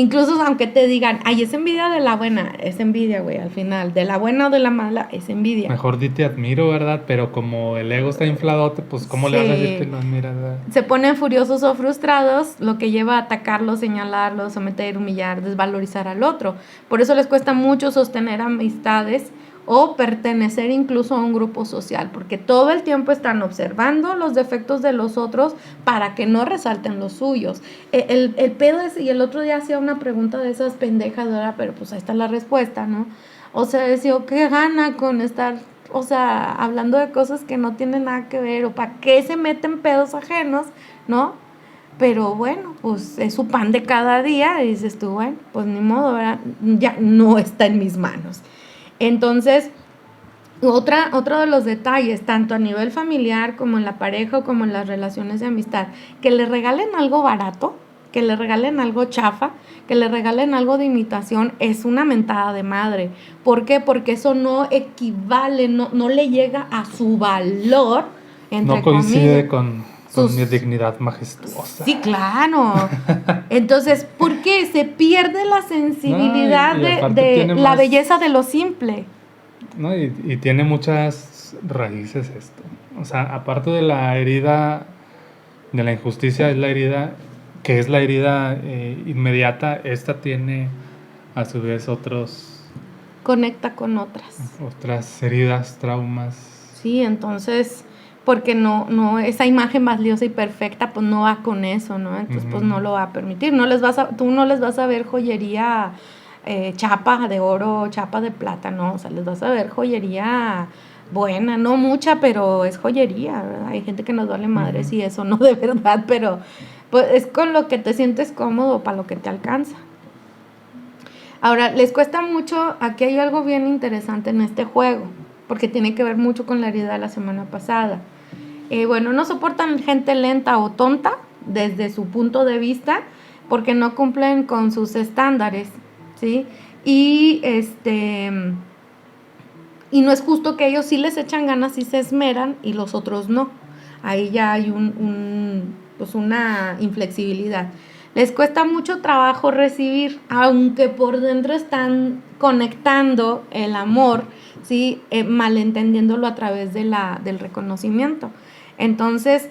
Incluso aunque te digan, ay, es envidia de la buena, es envidia, güey, al final. De la buena o de la mala, es envidia. Mejor di te admiro, ¿verdad? Pero como el ego está infladote, pues ¿cómo le vas a decir que Sí. lo admiras, verdad? Se ponen furiosos o frustrados, lo que lleva a atacarlo, señalarlo, someter, humillar, desvalorizar al otro. Por eso les cuesta mucho sostener amistades o pertenecer incluso a un grupo social, porque todo el tiempo están observando los defectos de los otros para que no resalten los suyos. El pedo es, y el otro día hacía una pregunta de esas pendejas, ¿verdad? Pero pues ahí está la respuesta, ¿no? O sea, decía, ¿qué gana con estar, o sea, hablando de cosas que no tienen nada que ver, o para qué se meten pedos ajenos, ¿no? Pero bueno, pues es su pan de cada día y dices tú, bueno, pues ni modo, ¿verdad? Ya no está en mis manos. Entonces, otro de los detalles, tanto a nivel familiar como en la pareja o como en las relaciones de amistad, que le regalen algo barato, que le regalen algo chafa, que le regalen algo de imitación, es una mentada de madre. ¿Por qué? Porque eso no equivale, no le llega a su valor, entre No coincide comillas. con mi Sus... dignidad majestuosa. Sí, claro. Entonces, ¿por qué? Se pierde la No, sensibilidad y aparte de tiene la más, belleza de lo simple. ¿no? Y tiene muchas raíces esto. O sea, aparte de la herida, de la injusticia, es la herida, que es la herida inmediata, esta tiene a su vez Conecta con otras. otras heridas, traumas. Sí, entonces, porque no, esa imagen valiosa y perfecta, pues no va con eso, ¿no? Entonces, pues no lo va a permitir. Tú no les vas a ver joyería chapa de oro, chapa de plata, no, o sea, les vas a ver joyería buena, no mucha, pero es joyería, ¿verdad? Hay gente que nos vale madres y eso no de verdad, pero pues es con lo que te sientes cómodo, para lo que te alcanza. Ahora, les cuesta mucho, aquí hay algo bien interesante en este juego, porque tiene que ver mucho con la herida de la semana pasada. Bueno, no soportan gente lenta o tonta desde su punto de vista, porque no cumplen con sus estándares, ¿sí? Y y no es justo que ellos sí les echan ganas y se esmeran y los otros no. Ahí ya hay pues una inflexibilidad. Les cuesta mucho trabajo recibir, aunque por dentro están conectando el amor, ¿sí? Malentendiéndolo a través del reconocimiento. Entonces,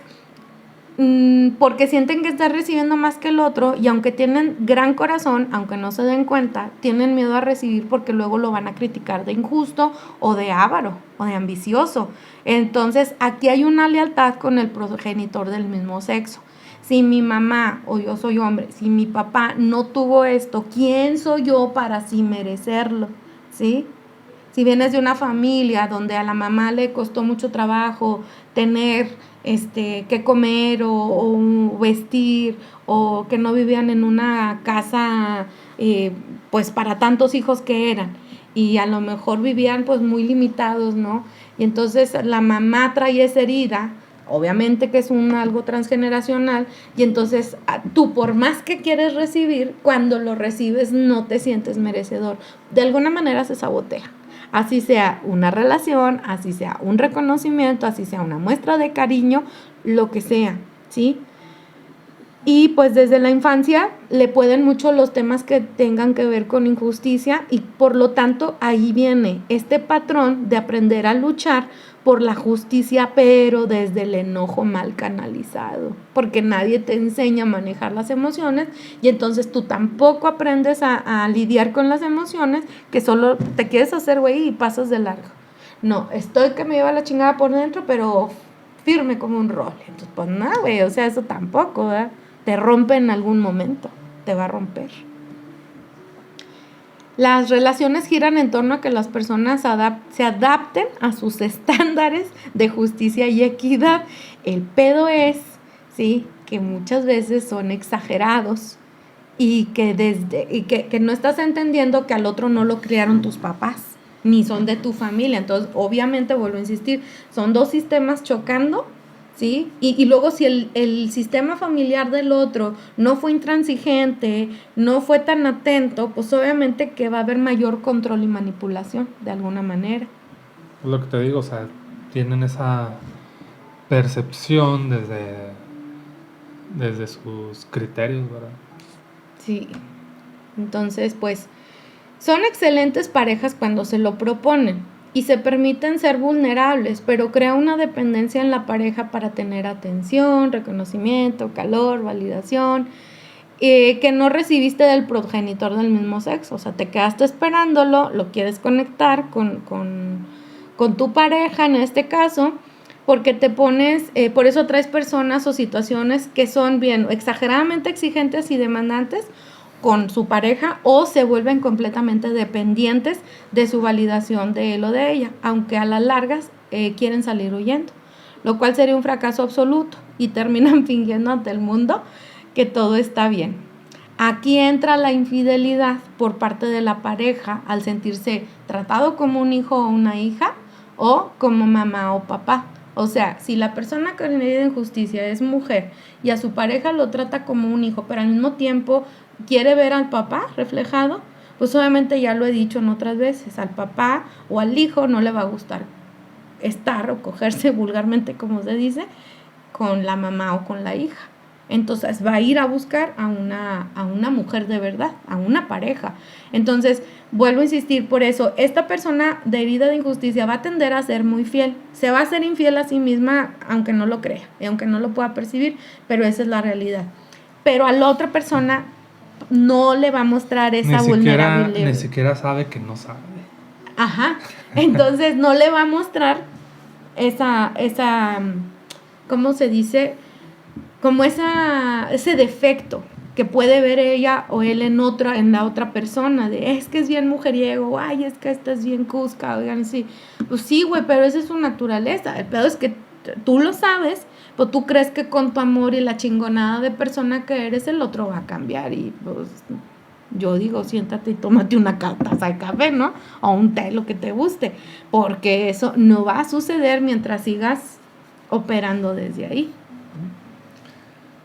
porque sienten que están recibiendo más que el otro y aunque tienen gran corazón, aunque no se den cuenta, tienen miedo a recibir porque luego lo van a criticar de injusto o de avaro o de ambicioso. Entonces aquí hay una lealtad con el progenitor del mismo sexo. Si mi mamá o yo soy hombre, si mi papá no tuvo esto, ¿quién soy yo para así merecerlo? ¿Sí? Si vienes de una familia donde a la mamá le costó mucho trabajo tener que comer o vestir, o que no vivían en una casa pues para tantos hijos que eran, y a lo mejor vivían pues muy limitados, ¿no? Y entonces la mamá trae esa herida, obviamente que es algo transgeneracional, y entonces tú por más que quieres recibir, cuando lo recibes no te sientes merecedor, de alguna manera se sabotea. Así sea una relación, así sea un reconocimiento, así sea una muestra de cariño, lo que sea, ¿sí? Y pues desde la infancia le pueden mucho los temas que tengan que ver con injusticia y por lo tanto ahí viene este patrón de aprender a luchar por la justicia, pero desde el enojo mal canalizado, porque nadie te enseña a manejar las emociones y entonces tú tampoco aprendes a lidiar con las emociones, que solo te quieres hacer güey y pasas de largo. No, estoy que me lleva la chingada por dentro, pero firme como un rol. Entonces, pues nada, güey, o sea, eso tampoco, ¿verdad? Te rompe en algún momento, te va a romper. Las relaciones giran en torno a que las personas se adapten a sus estándares de justicia y equidad. El pedo es, ¿sí?, que muchas veces son exagerados y que no estás entendiendo que al otro no lo criaron tus papás, ni son de tu familia. Entonces, obviamente, vuelvo a insistir, son dos sistemas chocando, ¿sí? Y luego si el sistema familiar del otro no fue intransigente, no fue tan atento, pues obviamente que va a haber mayor control y manipulación de alguna manera. Es lo que te digo, o sea, tienen esa percepción desde sus criterios, ¿verdad? Sí. Entonces, pues, son excelentes parejas cuando se lo proponen y se permiten ser vulnerables, pero crea una dependencia en la pareja para tener atención, reconocimiento, calor, validación, que no recibiste del progenitor del mismo sexo. O sea, te quedaste esperándolo, lo quieres conectar con tu pareja en este caso, porque te pones, por eso traes personas o situaciones que son bien exageradamente exigentes y demandantes con su pareja, o se vuelven completamente dependientes de su validación de él o de ella, aunque a las largas quieren salir huyendo, lo cual sería un fracaso absoluto y terminan fingiendo ante el mundo que todo está bien. Aquí entra la infidelidad por parte de la pareja al sentirse tratado como un hijo o una hija o como mamá o papá. O sea, si la persona que herida injusticia es mujer y a su pareja lo trata como un hijo, pero al mismo tiempo quiere ver al papá reflejado, pues obviamente ya lo he dicho en otras veces, al papá o al hijo no le va a gustar estar o cogerse vulgarmente, como se dice, con la mamá o con la hija. Entonces va a ir a buscar a una mujer de verdad, a una pareja. Entonces, vuelvo a insistir, por eso, esta persona de herida de injusticia va a tender a ser muy fiel. Se va a ser infiel a sí misma, aunque no lo crea, y aunque no lo pueda percibir, pero esa es la realidad. Pero a la otra persona no le va a mostrar esa vulnerabilidad. Ni siquiera sabe que no sabe. Ajá. Entonces no le va a mostrar esa, ¿cómo se dice? Como ese defecto que puede ver ella o él en la otra persona, de es que es bien mujeriego, ay, es que esta es bien cusca, oigan, sí. Pues sí, güey, pero esa es su naturaleza. El pedo es que tú lo sabes, pues tú crees que con tu amor y la chingonada de persona que eres, el otro va a cambiar. Y pues yo digo, siéntate y tómate una taza de café, ¿no? O un té, lo que te guste, porque eso no va a suceder mientras sigas operando desde ahí.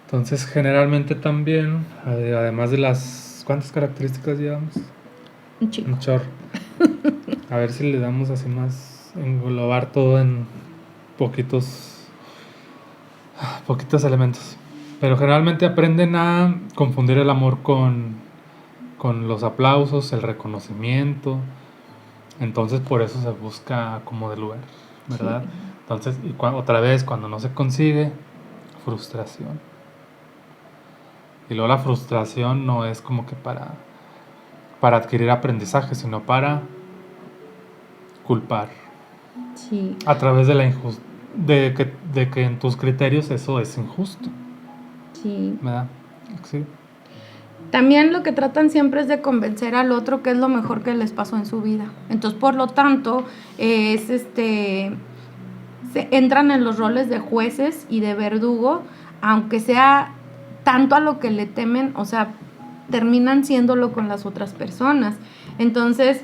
Entonces, generalmente también, además de las... ¿Cuántas características llevamos? Un chico. Un chorro. A ver si le damos así más, englobar todo en poquitos elementos. Pero generalmente aprenden a confundir el amor con los aplausos, el reconocimiento. Entonces por eso se busca como de lugar, ¿verdad? Sí. Entonces, otra vez, cuando no se consigue, frustración. Y luego la frustración no es como que para adquirir aprendizaje, sino para culpar. Sí. A través de de que en tus criterios eso es injusto. Sí. ¿Verdad? Sí. También lo que tratan siempre es de convencer al otro que es lo mejor que les pasó en su vida. Entonces, por lo tanto, se entran en los roles de jueces y de verdugo, aunque sea tanto a lo que le temen, o sea, terminan siéndolo con las otras personas. Entonces,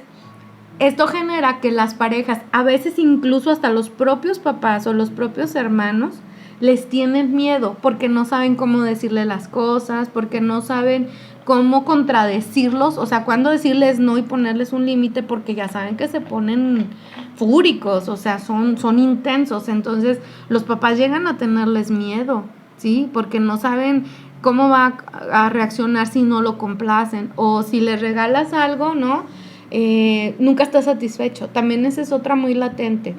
esto genera que las parejas, a veces incluso hasta los propios papás o los propios hermanos, les tienen miedo porque no saben cómo decirle las cosas, porque no saben cómo contradecirlos, o sea, cuándo decirles no y ponerles un límite, porque ya saben que se ponen fúricos, o sea, son intensos. Entonces los papás llegan a tenerles miedo, ¿sí? Porque no saben cómo va a reaccionar si no lo complacen, o si les regalas algo, ¿no? Nunca está satisfecho. También esa es otra muy latente.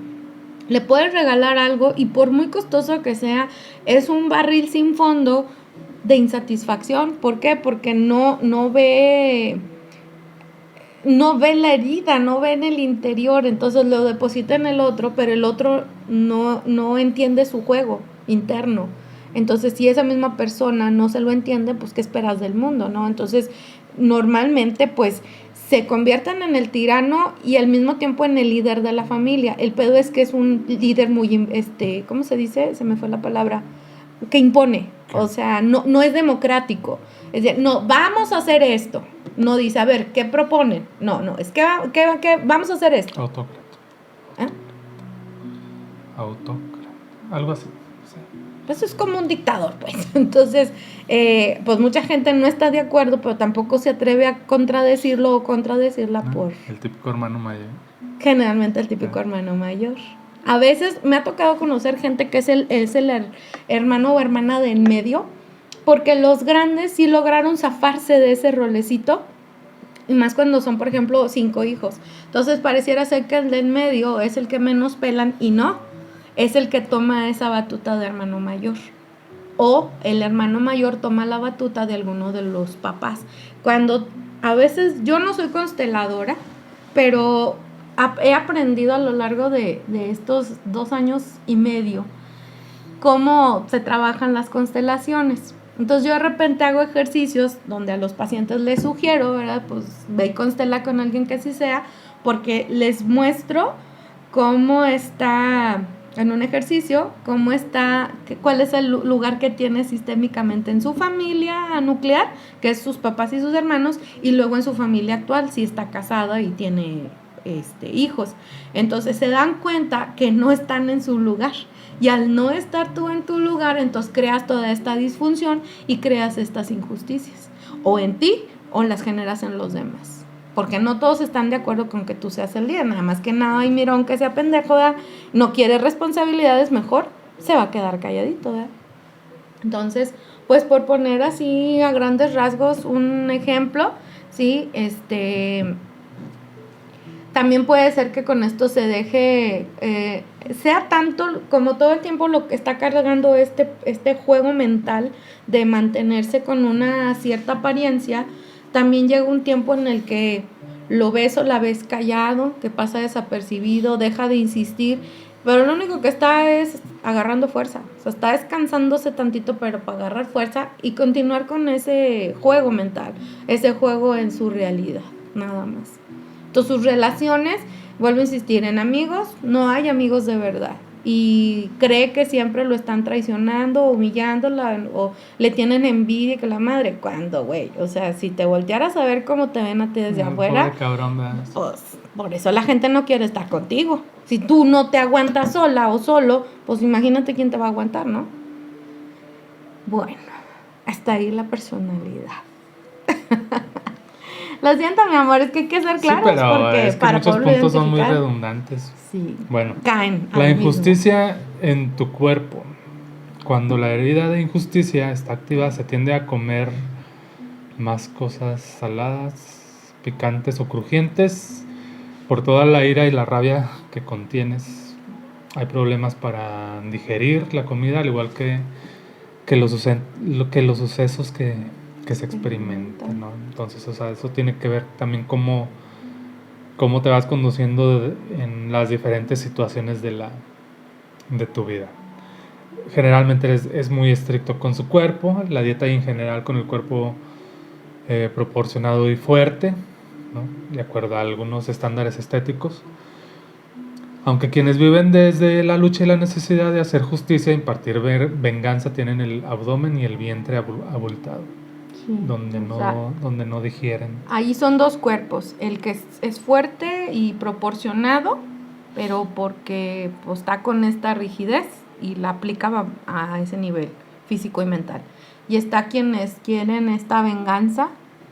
Le puedes regalar algo y por muy costoso que sea, es un barril sin fondo de insatisfacción. ¿Por qué? Porque no ve la herida, no ve en el interior, entonces lo deposita en el otro, pero el otro no entiende su juego interno. Entonces, si esa misma persona no se lo entiende, pues ¿qué esperas del mundo, no? Entonces, normalmente, pues, se convierten en el tirano y al mismo tiempo en el líder de la familia. El pedo es que es un líder muy, ¿cómo se dice? Se me fue la palabra. Que impone. O sea, no es democrático. Es decir, no, vamos a hacer esto. No dice, a ver, ¿qué proponen? No, es que vamos a hacer esto. Autócrata. ¿Eh? Autócrata. Algo así. Sí. Eso es como un dictador, pues. Entonces, pues mucha gente no está de acuerdo, pero tampoco se atreve a contradecirlo o contradecirla por... El típico hermano mayor. Generalmente el típico hermano mayor. A veces me ha tocado conocer gente que es el hermano o hermana de en medio, porque los grandes sí lograron zafarse de ese rolecito Y más cuando son, por ejemplo, 5 hijos. Entonces pareciera ser que el de en medio es el que menos pelan y no, es el que toma esa batuta de hermano mayor. O el hermano mayor toma la batuta de alguno de los papás. Cuando a veces yo no soy consteladora, pero he aprendido a lo largo de estos 2 años y medio cómo se trabajan las constelaciones. Entonces yo de repente hago ejercicios donde a los pacientes les sugiero, ¿verdad? Pues ve y constela con alguien que así sea, porque les muestro cómo está en un ejercicio, cómo está, cuál es el lugar que tiene sistémicamente en su familia nuclear, que es sus papás y sus hermanos, y luego en su familia actual, si está casada y tiene hijos. Entonces se dan cuenta que no están en su lugar. Y al no estar tú en tu lugar, entonces creas toda esta disfunción y creas estas injusticias. O en ti o las generas en los demás. Porque no todos están de acuerdo con que tú seas el líder. Nada más que nada, y mira, aunque sea pendejo, ¿verdad? No quiere responsabilidades, mejor se va a quedar calladito, ¿verdad? Entonces, pues por poner así a grandes rasgos un ejemplo, ¿sí? También puede ser que con esto se deje, sea tanto como todo el tiempo lo que está cargando este juego mental de mantenerse con una cierta apariencia, también llega un tiempo en el que lo ves o la ves callado, que pasa desapercibido, deja de insistir, pero lo único que está es agarrando fuerza, o sea, está descansándose tantito, pero para agarrar fuerza y continuar con ese juego mental, ese juego en su realidad, nada más. Entonces sus relaciones, vuelvo a insistir, en amigos no hay amigos de verdad y cree que siempre lo están traicionando, humillándola o le tienen envidia que la madre, ¿cuándo, güey? O sea, si te voltearas a ver cómo te ven a ti desde afuera, pobre cabrón, pues por eso la gente no quiere estar contigo. Si tú no te aguantas sola o solo, pues imagínate quién te va a aguantar, ¿no? Bueno, hasta ahí la personalidad. Lo siento, mi amor, es que hay que ser claros, sí, pero porque es que para muchos poderlo puntos son muy identificar, redundantes. sí, Bueno, caen la al injusticia en tu cuerpo. Cuando la herida de injusticia está activa, se tiende a comer más cosas saladas, picantes o crujientes por toda la ira y la rabia que contienes. Hay problemas para digerir la comida, al igual que los sucesos que se experimentan, ¿no? Entonces, o sea, eso tiene que ver también cómo te vas conduciendo en las diferentes situaciones de tu vida. Generalmente es muy estricto con su cuerpo, la dieta y en general con el cuerpo proporcionado y fuerte, ¿no? De acuerdo a algunos estándares estéticos. Aunque quienes viven desde la lucha y la necesidad de hacer justicia e impartir venganza tienen el abdomen y el vientre abultado, sí, donde no digieren. Ahí son 2 cuerpos, el que es fuerte y proporcionado, pero porque pues, está con esta rigidez y la aplica a ese nivel físico y mental. Y está quienes quieren esta venganza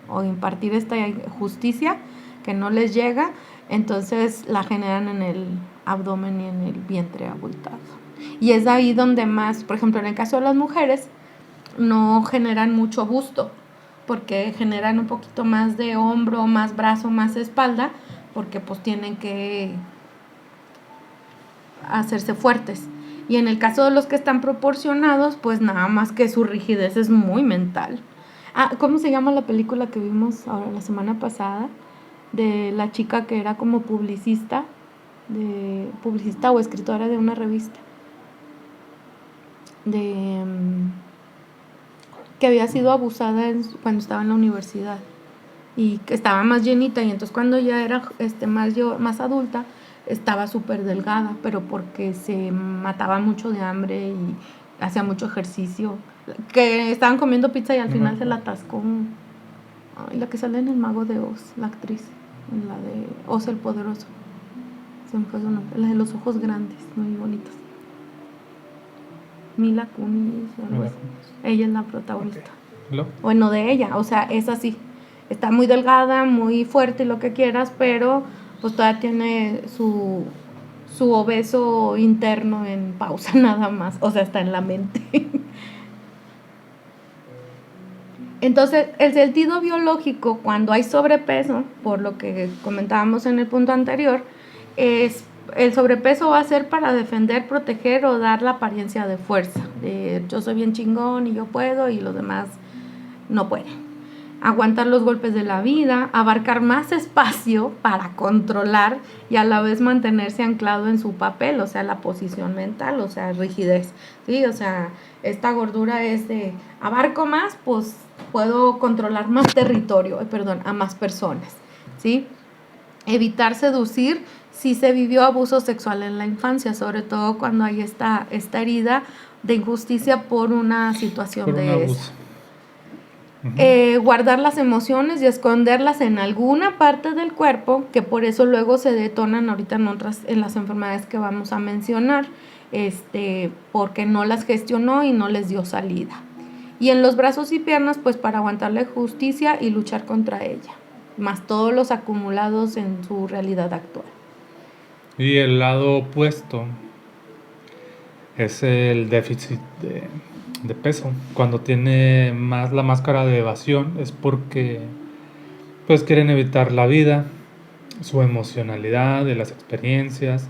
o impartir esta justicia que no les llega, entonces la generan en el abdomen y en el vientre abultado. Y es ahí donde más, por ejemplo, en el caso de las mujeres, no generan mucho busto, porque generan un poquito más de hombro, más brazo, más espalda, porque pues tienen que hacerse fuertes. Y en el caso de los que están proporcionados, pues nada más que su rigidez es muy mental. ¿Cómo se llama la película que vimos ahora la semana pasada? De la chica que era como publicista o escritora de una revista. Que había sido abusada cuando estaba en la universidad. Y que estaba más llenita. Y entonces cuando ya era más adulta, estaba súper delgada, pero porque se mataba mucho de hambre y hacía mucho ejercicio. Que estaban comiendo pizza y al final se la atascó. La que sale en El Mago de Oz, la actriz, en la de Oz el Poderoso. Se me fue su nombre, la de los ojos grandes, muy bonitos. Mila Kunis, algo así. Ella es la protagonista. Okay. Bueno, de ella, o sea, es así. Está muy delgada, muy fuerte, lo que quieras, pero pues todavía tiene su obeso interno en pausa nada más, o sea, está en la mente. Entonces, el sentido biológico, cuando hay sobrepeso, por lo que comentábamos en el punto anterior, es el sobrepeso va a ser para defender, proteger o dar la apariencia de fuerza. De yo soy bien chingón y yo puedo y los demás no pueden. Aguantar los golpes de la vida, abarcar más espacio para controlar y a la vez mantenerse anclado en su papel, o sea, la posición mental, o sea, rigidez, ¿sí? O sea, esta gordura es de abarco más, pues puedo controlar más territorio, perdón, a más personas, ¿sí? Evitar seducir si se vivió abuso sexual en la infancia, sobre todo cuando hay esta herida de injusticia por una situación Por un de abuso. esa. Guardar las emociones y esconderlas en alguna parte del cuerpo, que por eso luego se detonan ahorita en las enfermedades que vamos a mencionar, porque no las gestionó y no les dio salida. Y en los brazos y piernas, pues para aguantar la injusticia y luchar contra ella, más todos los acumulados en su realidad actual. Y el lado opuesto es el déficit de peso. Cuando tiene más la máscara de evasión es porque pues quieren evitar la vida, su emocionalidad, de las experiencias,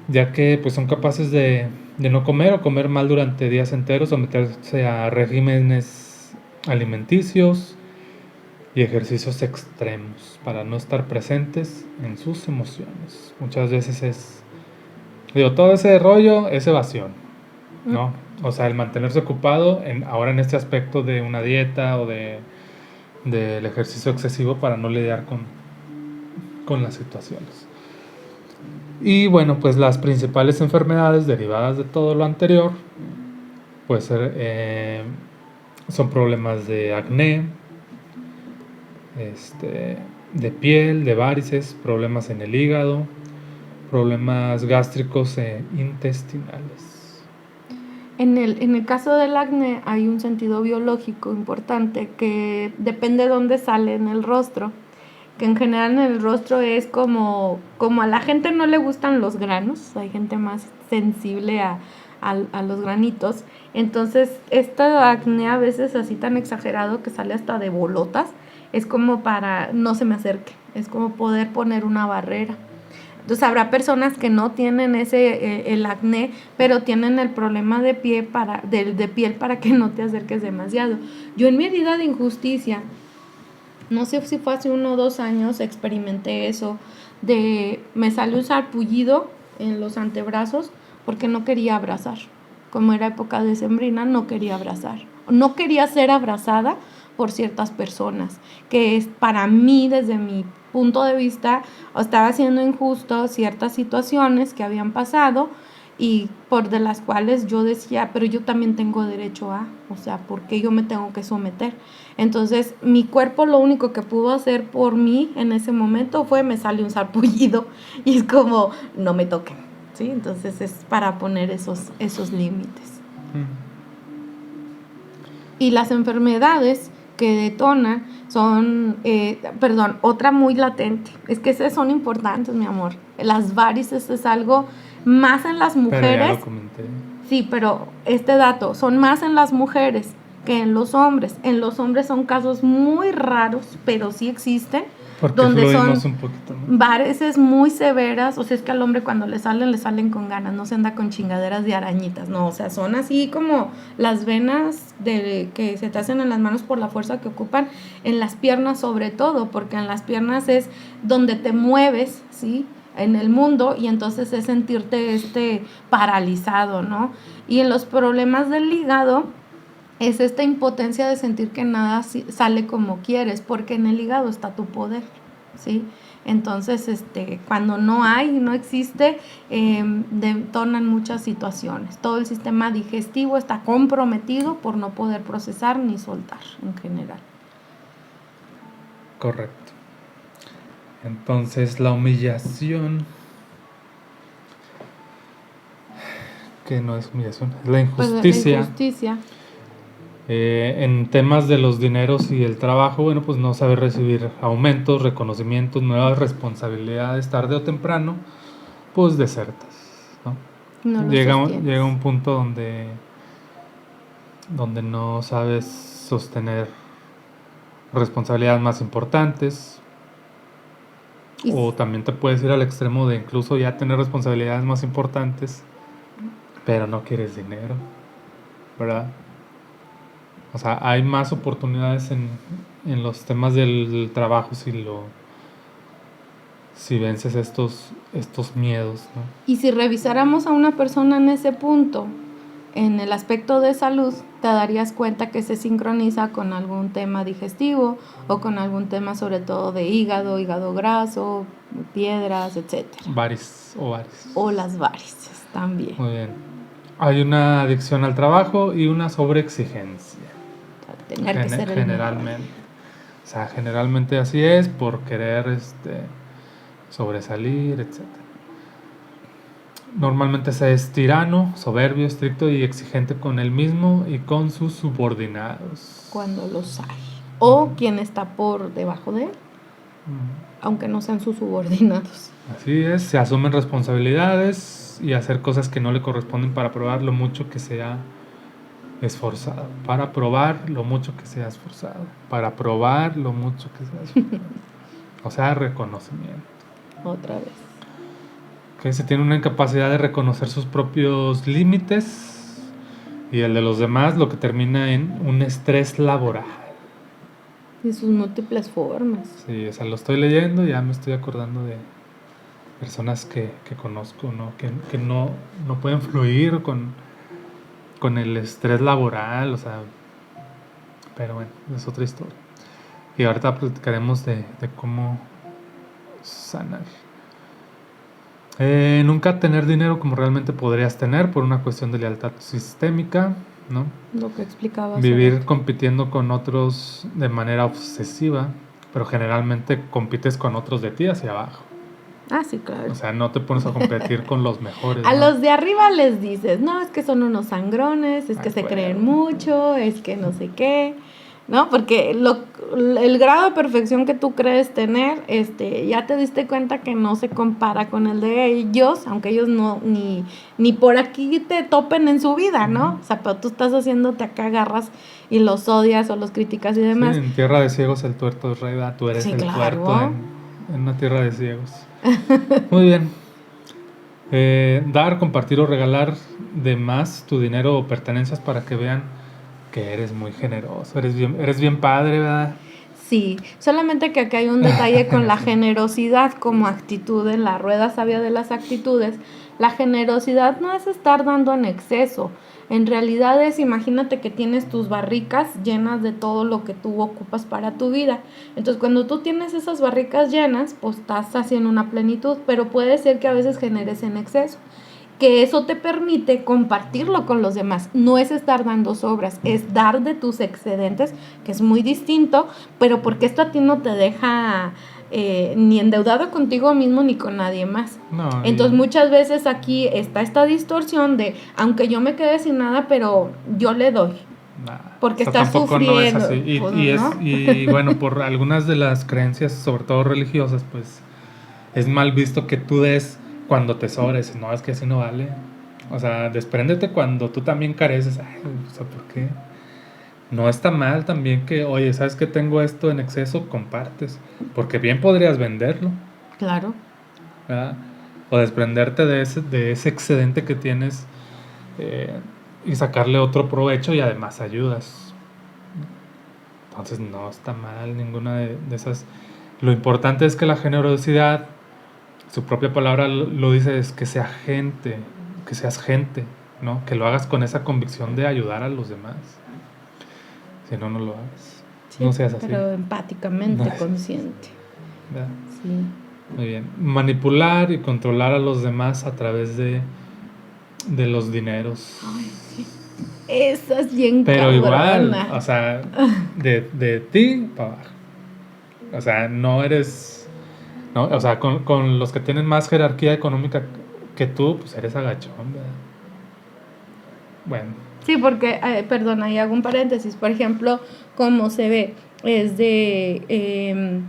ya que pues son capaces de no comer o comer mal durante días enteros, someterse a regímenes alimenticios y ejercicios extremos para no estar presentes en sus emociones. Muchas veces todo ese rollo es evasión, ¿no? O sea, el mantenerse ocupado ahora en este aspecto de una dieta o del ejercicio excesivo para no lidiar con las situaciones. Y bueno, pues las principales enfermedades derivadas de todo lo anterior puede ser, son problemas de acné, de piel, de varices, problemas en el hígado, problemas gástricos e intestinales. En el caso del acné hay un sentido biológico importante que depende de dónde sale en el rostro, que en general en el rostro es como a la gente no le gustan los granos, hay gente más sensible a los granitos, entonces este acné a veces así tan exagerado que sale hasta de bolotas, es como para no se me acerque, es como poder poner una barrera. Entonces habrá personas que no tienen el acné, pero tienen el problema de piel para que no te acerques demasiado. Yo en mi herida de injusticia, no sé si fue hace 1 o 2 años, experimenté eso, me salió un sarpullido en los antebrazos porque no quería abrazar. Como era época decembrina, no quería abrazar. No quería ser abrazada por ciertas personas, que es para mí, desde mi punto de vista, estaba siendo injusto ciertas situaciones que habían pasado y por de las cuales yo decía, pero yo también tengo derecho a, o sea, ¿por qué yo me tengo que someter? Entonces, mi cuerpo lo único que pudo hacer por mí en ese momento fue me sale un sarpullido y es como, no me toquen, ¿sí? Entonces es para poner esos límites. Y las enfermedades que detonan son, otra muy latente, es que esas son importantes, mi amor. Las varices es algo más en las mujeres. Pero ya lo comenté. Sí, pero este dato, son más en las mujeres que en los hombres. En los hombres son casos muy raros, pero sí existen. Porque donde son un poquito, ¿no? varices muy severas, o sea, es que al hombre cuando le salen con ganas, no se anda con chingaderas de arañitas, no, o sea, son así como las venas que se te hacen en las manos por la fuerza que ocupan, en las piernas sobre todo, porque en las piernas es donde te mueves, ¿sí?, en el mundo, y entonces es sentirte paralizado, ¿no? Y en los problemas del hígado es esta impotencia de sentir que nada sale como quieres, porque en el hígado está tu poder, ¿sí? Entonces, cuando no existe, detonan muchas situaciones. Todo el sistema digestivo está comprometido por no poder procesar ni soltar en general. Correcto. Entonces, la humillación, que no es humillación, es la injusticia. Pues la injusticia. En temas de los dineros y el trabajo, bueno, pues no saber recibir aumentos, reconocimientos, nuevas responsabilidades, tarde o temprano, pues desertas, ¿no? No llega un punto donde no sabes sostener responsabilidades más importantes. O también te puedes ir al extremo de incluso ya tener responsabilidades más importantes, pero no quieres dinero, ¿verdad? O sea, hay más oportunidades en los temas del trabajo si vences estos miedos, ¿no? Y si revisáramos a una persona en ese punto, en el aspecto de salud, te darías cuenta que se sincroniza con algún tema digestivo o con algún tema sobre todo de hígado graso, piedras, etcétera. Varices. O las varices también. Muy bien. Hay una adicción al trabajo y una sobreexigencia. O sea, tener que ser generalmente. O sea, generalmente así es por querer sobresalir, etc. Normalmente se es tirano, soberbio, estricto y exigente con él mismo y con sus subordinados. Cuando los hay. O quien está por debajo de él, aunque no sean sus subordinados. Así es, se asumen responsabilidades y hacer cosas que no le corresponden para probar lo mucho que se ha esforzado. Para probar lo mucho que se ha esforzado. Para probar lo mucho que se ha esforzado. O sea, reconocimiento. Otra vez. Que se tiene una incapacidad de reconocer sus propios límites y el de los demás, lo que termina en un estrés laboral. Y sus múltiples formas. Sí, o sea, lo estoy leyendo y ya me estoy acordando de personas que conozco, ¿no? Que no pueden fluir con el estrés laboral, o sea, pero bueno, es otra historia. Y ahorita platicaremos de cómo sanar. Nunca tener dinero como realmente podrías tener por una cuestión de lealtad sistémica, ¿no? Lo que explicaba. Vivir compitiendo con otros de manera obsesiva, pero generalmente compites con otros de ti hacia abajo. Ah, sí, claro. O sea, no te pones a competir con los mejores. A ¿no? los de arriba les dices, no, es que son unos sangrones, es que se creen mucho, es que no sé qué, ¿no? Porque el grado de perfección que tú crees tener, ya te diste cuenta que no se compara con el de ellos, aunque ellos no, ni por aquí te topen en su vida, ¿no? O sea, pero tú estás haciéndote acá, agarras y los odias o los criticas y demás. Sí, en tierra de ciegos el tuerto es rey, ¿verdad? Tú eres el tuerto en una tierra de ciegos. Muy bien. Dar, compartir o regalar de más tu dinero o pertenencias para que vean que eres muy generoso, eres bien padre, ¿verdad? Sí, solamente que aquí hay un detalle con la generosidad como actitud en la rueda sabia de las actitudes. La generosidad no es estar dando en exceso. En realidad es, imagínate que tienes tus barricas llenas de todo lo que tú ocupas para tu vida. Entonces, cuando tú tienes esas barricas llenas, pues estás haciendo una plenitud, pero puede ser que a veces generes en exceso. Que eso te permite compartirlo con los demás. No es estar dando sobras, es dar de tus excedentes, que es muy distinto, pero porque esto a ti no te deja ni endeudado contigo mismo ni con nadie más. No, entonces muchas veces aquí está esta distorsión de, aunque yo me quede sin nada, pero yo le doy. Porque estás sufriendo. No es así. Pues, y bueno, por algunas de las creencias, sobre todo religiosas, pues es mal visto que tú des cuando te sobres. No, es que así no vale. O sea, despréndete cuando tú también careces. Ay, o sea, ¿por qué? No está mal también que, oye, ¿sabes que tengo esto en exceso? Compartes. Porque bien podrías venderlo. Claro. ¿Verdad? O desprenderte de ese excedente que tienes y sacarle otro provecho y además ayudas. Entonces no está mal ninguna de esas. Lo importante es que la generosidad, su propia palabra lo dice, es que seas gente, ¿no? Que lo hagas con esa convicción de ayudar a los demás. Si no, no lo hagas. Sí, no seas así. Pero empáticamente consciente. ¿Verdad? Sí. Muy bien. Manipular y controlar a los demás a través de los dineros. Ay, sí. Esa es bien Pero cabrona. igual, o sea, de ti para abajo. O sea, no eres... ¿no? O sea, con los que tienen más jerarquía económica que tú, pues eres agachón, ¿verdad? Bueno. Sí, porque, perdón, ahí hago un paréntesis. Por ejemplo, como se ve, es de...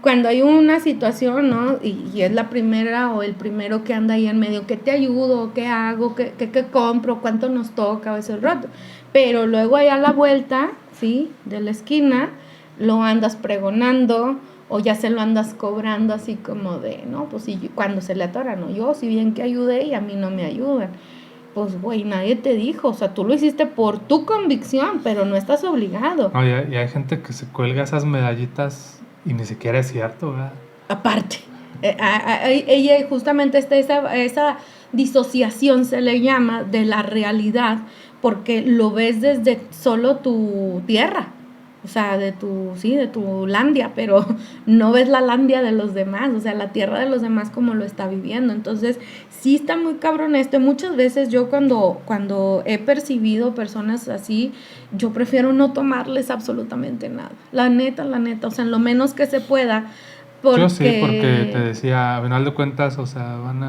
cuando hay una situación, ¿no? Y es la primera o el primero que anda ahí en medio, ¿qué te ayudo? ¿Qué hago? ¿Qué compro? ¿Cuánto nos toca? A veces rato. Pero luego ahí a la vuelta, ¿sí? De la esquina, lo andas pregonando o ya se lo andas cobrando así como de, no, pues si cuando se le atora, no, yo si bien que ayudé y a mí no me ayudan. Pues, güey, nadie te dijo, o sea, tú lo hiciste por tu convicción, pero no estás obligado. No, y hay gente que se cuelga esas medallitas y ni siquiera es cierto, ¿verdad? Aparte, ella justamente está esa disociación se le llama de la realidad, porque lo ves desde solo tu tierra, o sea, de tu landia, pero no ves la landia de los demás, o sea, la tierra de los demás como lo está viviendo. Entonces, sí está muy cabrón esto. Muchas veces yo cuando he percibido personas así, yo prefiero no tomarles absolutamente nada. La neta, o sea, en lo menos que se pueda, Yo sí, porque te porque decía, a final de cuentas, o sea, van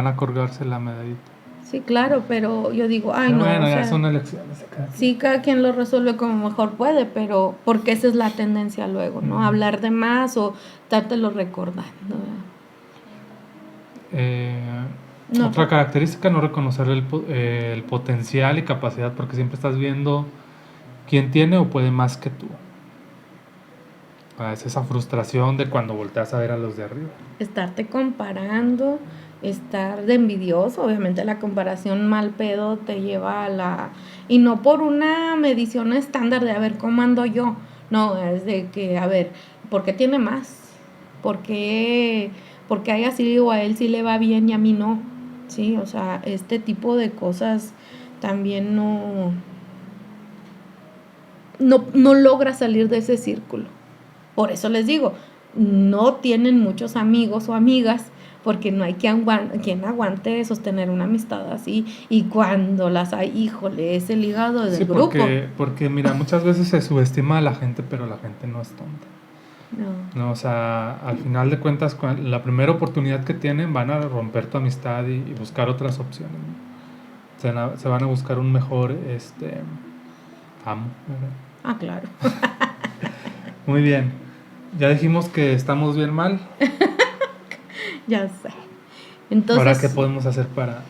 a colgarse la medallita. sí, claro, pero yo digo, ay, Pero no, o bueno, ya sea, son elecciones de cada quien. sí, cada quien lo resuelve como mejor puede, pero porque esa es la tendencia luego, ¿no? Hablar de más o estártelo recordando. Eh, No, Otra característica, no reconocer el potencial y capacidad, porque siempre estás viendo quién tiene o puede más que tú. Es esa frustración de cuando volteas a ver a los de arriba. estarte comparando, estar de envidioso, obviamente la comparación mal pedo te lleva a la... Y no por una medición estándar de a ver cómo ando yo, no, es de que, a ver, ¿por qué tiene más? ¿Por qué, porque a ella sí o a él sí le va bien y a mí no? Sí, o sea, este tipo de cosas también no logra salir de ese círculo. Por eso les digo, no tienen muchos amigos o amigas porque no hay quien aguante sostener una amistad así. Y cuando las hay, híjole, es el hígado Sí, del grupo. porque mira, muchas veces se subestima a la gente, pero la gente no es tonta. No, No, o sea, al final de cuentas, la primera oportunidad que tienen van a romper tu amistad y buscar otras opciones, ¿no? Se van a buscar un mejor amo, ¿verdad? ah, claro. Muy bien. Ya dijimos que estamos bien mal. Ya sé. Ahora, ¿qué Entonces, podemos hacer para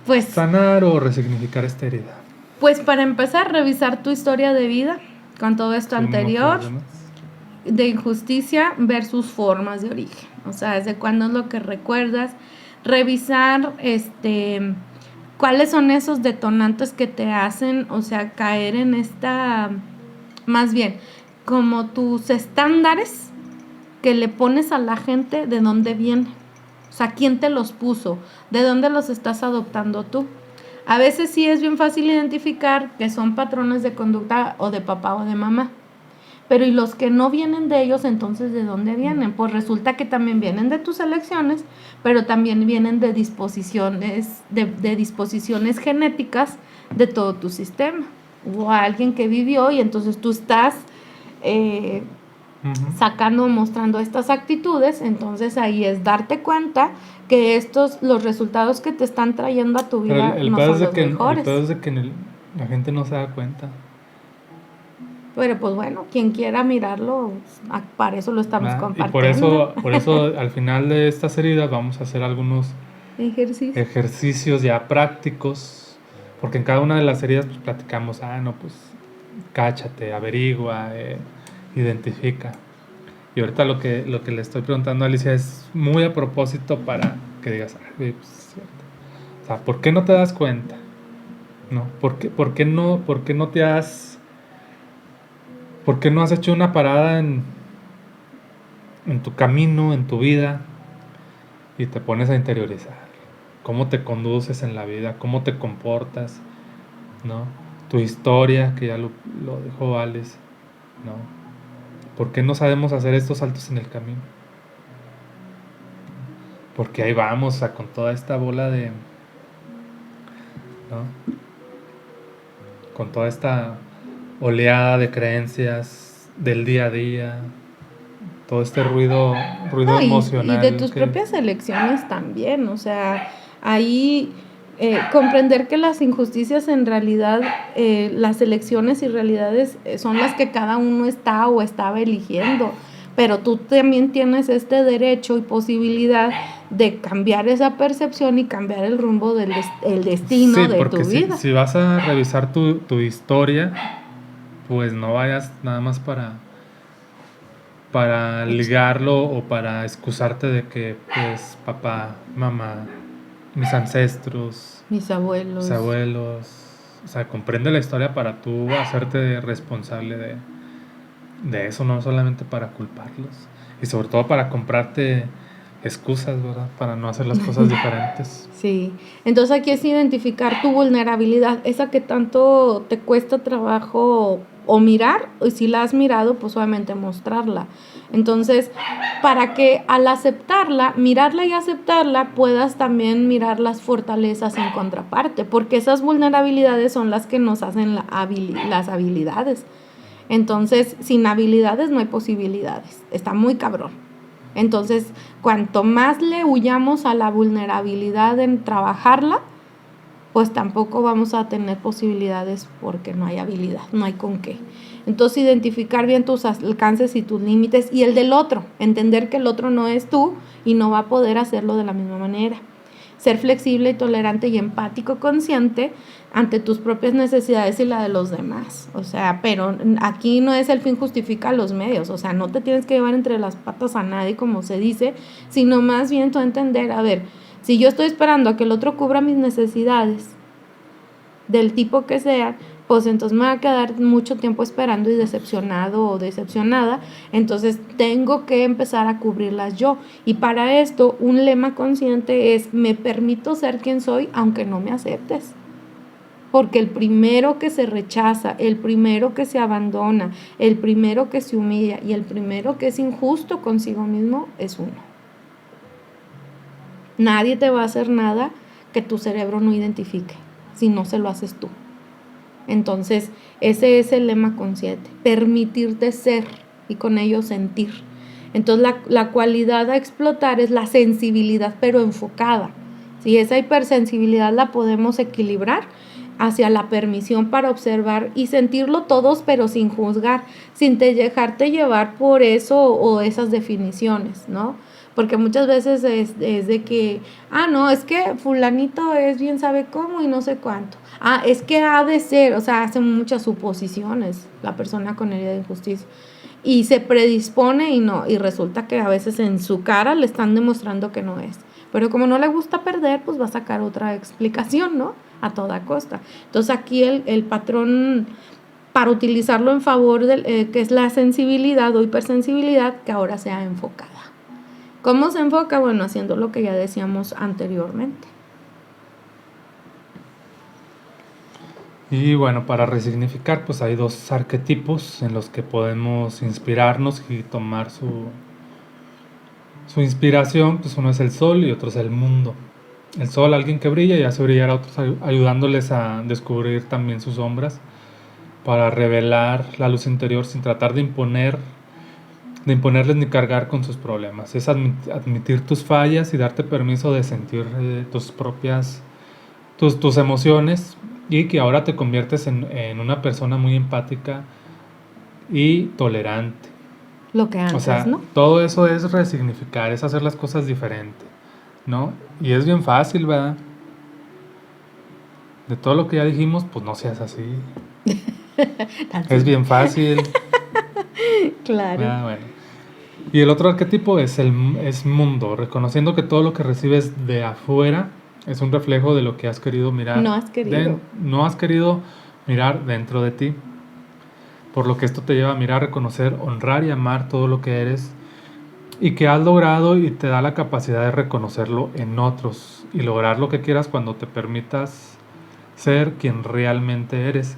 pues, sanar o resignificar esta herida? pues para empezar, revisar tu historia de vida con todo esto Lo mismo que anterior los demás. de injusticia versus formas de origen. O sea, desde cuándo es lo que recuerdas, revisar cuáles son esos detonantes que te hacen, o sea, caer en esta, más bien, como tus estándares que le pones a la gente, de dónde viene. O sea, quién te los puso, de dónde los estás adoptando tú. A veces sí es bien fácil identificar que son patrones de conducta o de papá o de mamá. Pero y los que no vienen de ellos, entonces ¿de dónde vienen? Pues resulta que también vienen de tus elecciones, pero también vienen de disposiciones genéticas de todo tu sistema. Hubo alguien que vivió y entonces tú estás sacando, mostrando estas actitudes, entonces ahí es darte cuenta que los resultados que te están trayendo a tu vida Pero el no pedo son es de los que, mejores. la gente no se da cuenta. Pero pues bueno, quien quiera mirarlo, para eso lo estamos ¿Verdad? Y compartiendo. por eso al final de estas heridas vamos a hacer algunos Ejercicio. ejercicios ya prácticos, porque en cada una de las heridas pues platicamos, no, pues cáchate, averigua, identifica. Y ahorita lo que le estoy preguntando a Alicia es muy a propósito para que digas, pues, es cierto. O sea, ¿por qué no te das cuenta? ¿No? ¿Por qué no te has... ¿Por qué no has hecho una parada en tu camino, en tu vida, y te pones a interiorizar? ¿Cómo te conduces en la vida? ¿Cómo te comportas? ¿No? Tu historia, que ya lo dejó Alex, ¿no? ¿Por qué no sabemos hacer estos saltos en el camino? Porque ahí vamos con toda esta bola de... ¿no? Con toda esta oleada de creencias del día a día, todo este ruido No, y de emocional tus propias elecciones también, o sea, ahí comprender que las injusticias en realidad, las elecciones y realidades son las que cada uno está o estaba eligiendo, pero tú también tienes este derecho y posibilidad de cambiar esa percepción y cambiar el rumbo el destino sí, de porque tu vida. si vas a revisar tu historia, pues no vayas nada más para ligarlo o para excusarte de que, pues, papá, mamá, mis ancestros, Mis mis abuelos. abuelos, o sea, comprende la historia para tú hacerte responsable de eso, no solamente para culparlos. Y sobre todo para comprarte excusas, ¿verdad? Para no hacer las cosas diferentes. Sí, entonces aquí es identificar tu vulnerabilidad, esa que tanto te cuesta trabajo o mirar, y si la has mirado, pues obviamente mostrarla. Entonces, para que al aceptarla, mirarla y aceptarla, puedas también mirar las fortalezas en contraparte, porque esas vulnerabilidades son las que nos hacen las habilidades. Entonces, sin habilidades no hay posibilidades, está muy cabrón. Entonces, cuanto más le huyamos a la vulnerabilidad en trabajarla, pues tampoco vamos a tener posibilidades porque no hay habilidad, no hay con qué. Entonces, identificar bien tus alcances y tus límites y el del otro, entender que el otro no es tú y no va a poder hacerlo de la misma manera. Ser flexible y tolerante y empático, consciente ante tus propias necesidades y la de los demás. O sea, pero aquí no es el fin justifica los medios. O sea, no te tienes que llevar entre las patas a nadie, como se dice, sino más bien tú entender, a ver, si yo estoy esperando a que el otro cubra mis necesidades, del tipo que sea, pues entonces me va a quedar mucho tiempo esperando y decepcionado o decepcionada, entonces tengo que empezar a cubrirlas yo. Y para esto, un lema consciente es, me permito ser quien soy aunque no me aceptes. Porque el primero que se rechaza, el primero que se abandona, el primero que se humilla y el primero que es injusto consigo mismo es uno. Nadie te va a hacer nada que tu cerebro no identifique si no se lo haces tú. Entonces, ese es el lema consciente, permitirte ser y con ello sentir. Entonces, la cualidad a explotar es la sensibilidad, pero enfocada. Si esa hipersensibilidad la podemos equilibrar hacia la permisión para observar y sentirlo todos, pero sin juzgar, sin dejarte llevar por eso o esas definiciones, ¿no? Porque muchas veces es de que, no, es que fulanito es bien sabe cómo y no sé cuánto. Es que ha de ser, o sea, hacen muchas suposiciones la persona con herida de injusticia. Y se predispone y no, y resulta que a veces en su cara le están demostrando que no es. Pero como no le gusta perder, pues va a sacar otra explicación, ¿no? A toda costa. Entonces aquí el patrón, para utilizarlo en favor del, que es la sensibilidad o hipersensibilidad, que ahora sea enfocada. ¿Cómo se enfoca? Bueno, haciendo lo que ya decíamos anteriormente. Y bueno, para resignificar, pues hay dos arquetipos en los que podemos inspirarnos y tomar su inspiración. Pues uno es el sol y otro es el mundo. El sol, alguien que brilla y hace brillar a otros, ayudándoles a descubrir también sus sombras, para revelar la luz interior sin tratar de imponerles ni cargar con sus problemas. Es admitir tus fallas y darte permiso de sentir tus emociones, y que ahora te conviertes en una persona muy empática y tolerante. Lo que antes, O sea, ¿no? todo eso es resignificar, es hacer las cosas diferente, ¿no? Y es bien fácil, ¿verdad? De todo lo que ya dijimos, pues no seas así. Es bien fácil. Claro. Bueno. Y el otro arquetipo es mundo, reconociendo que todo lo que recibes de afuera es un reflejo de lo que has querido mirar. No has querido. No has querido mirar dentro de ti. Por lo que esto te lleva a mirar, reconocer, honrar y amar todo lo que eres y que has logrado, y te da la capacidad de reconocerlo en otros y lograr lo que quieras cuando te permitas ser quien realmente eres.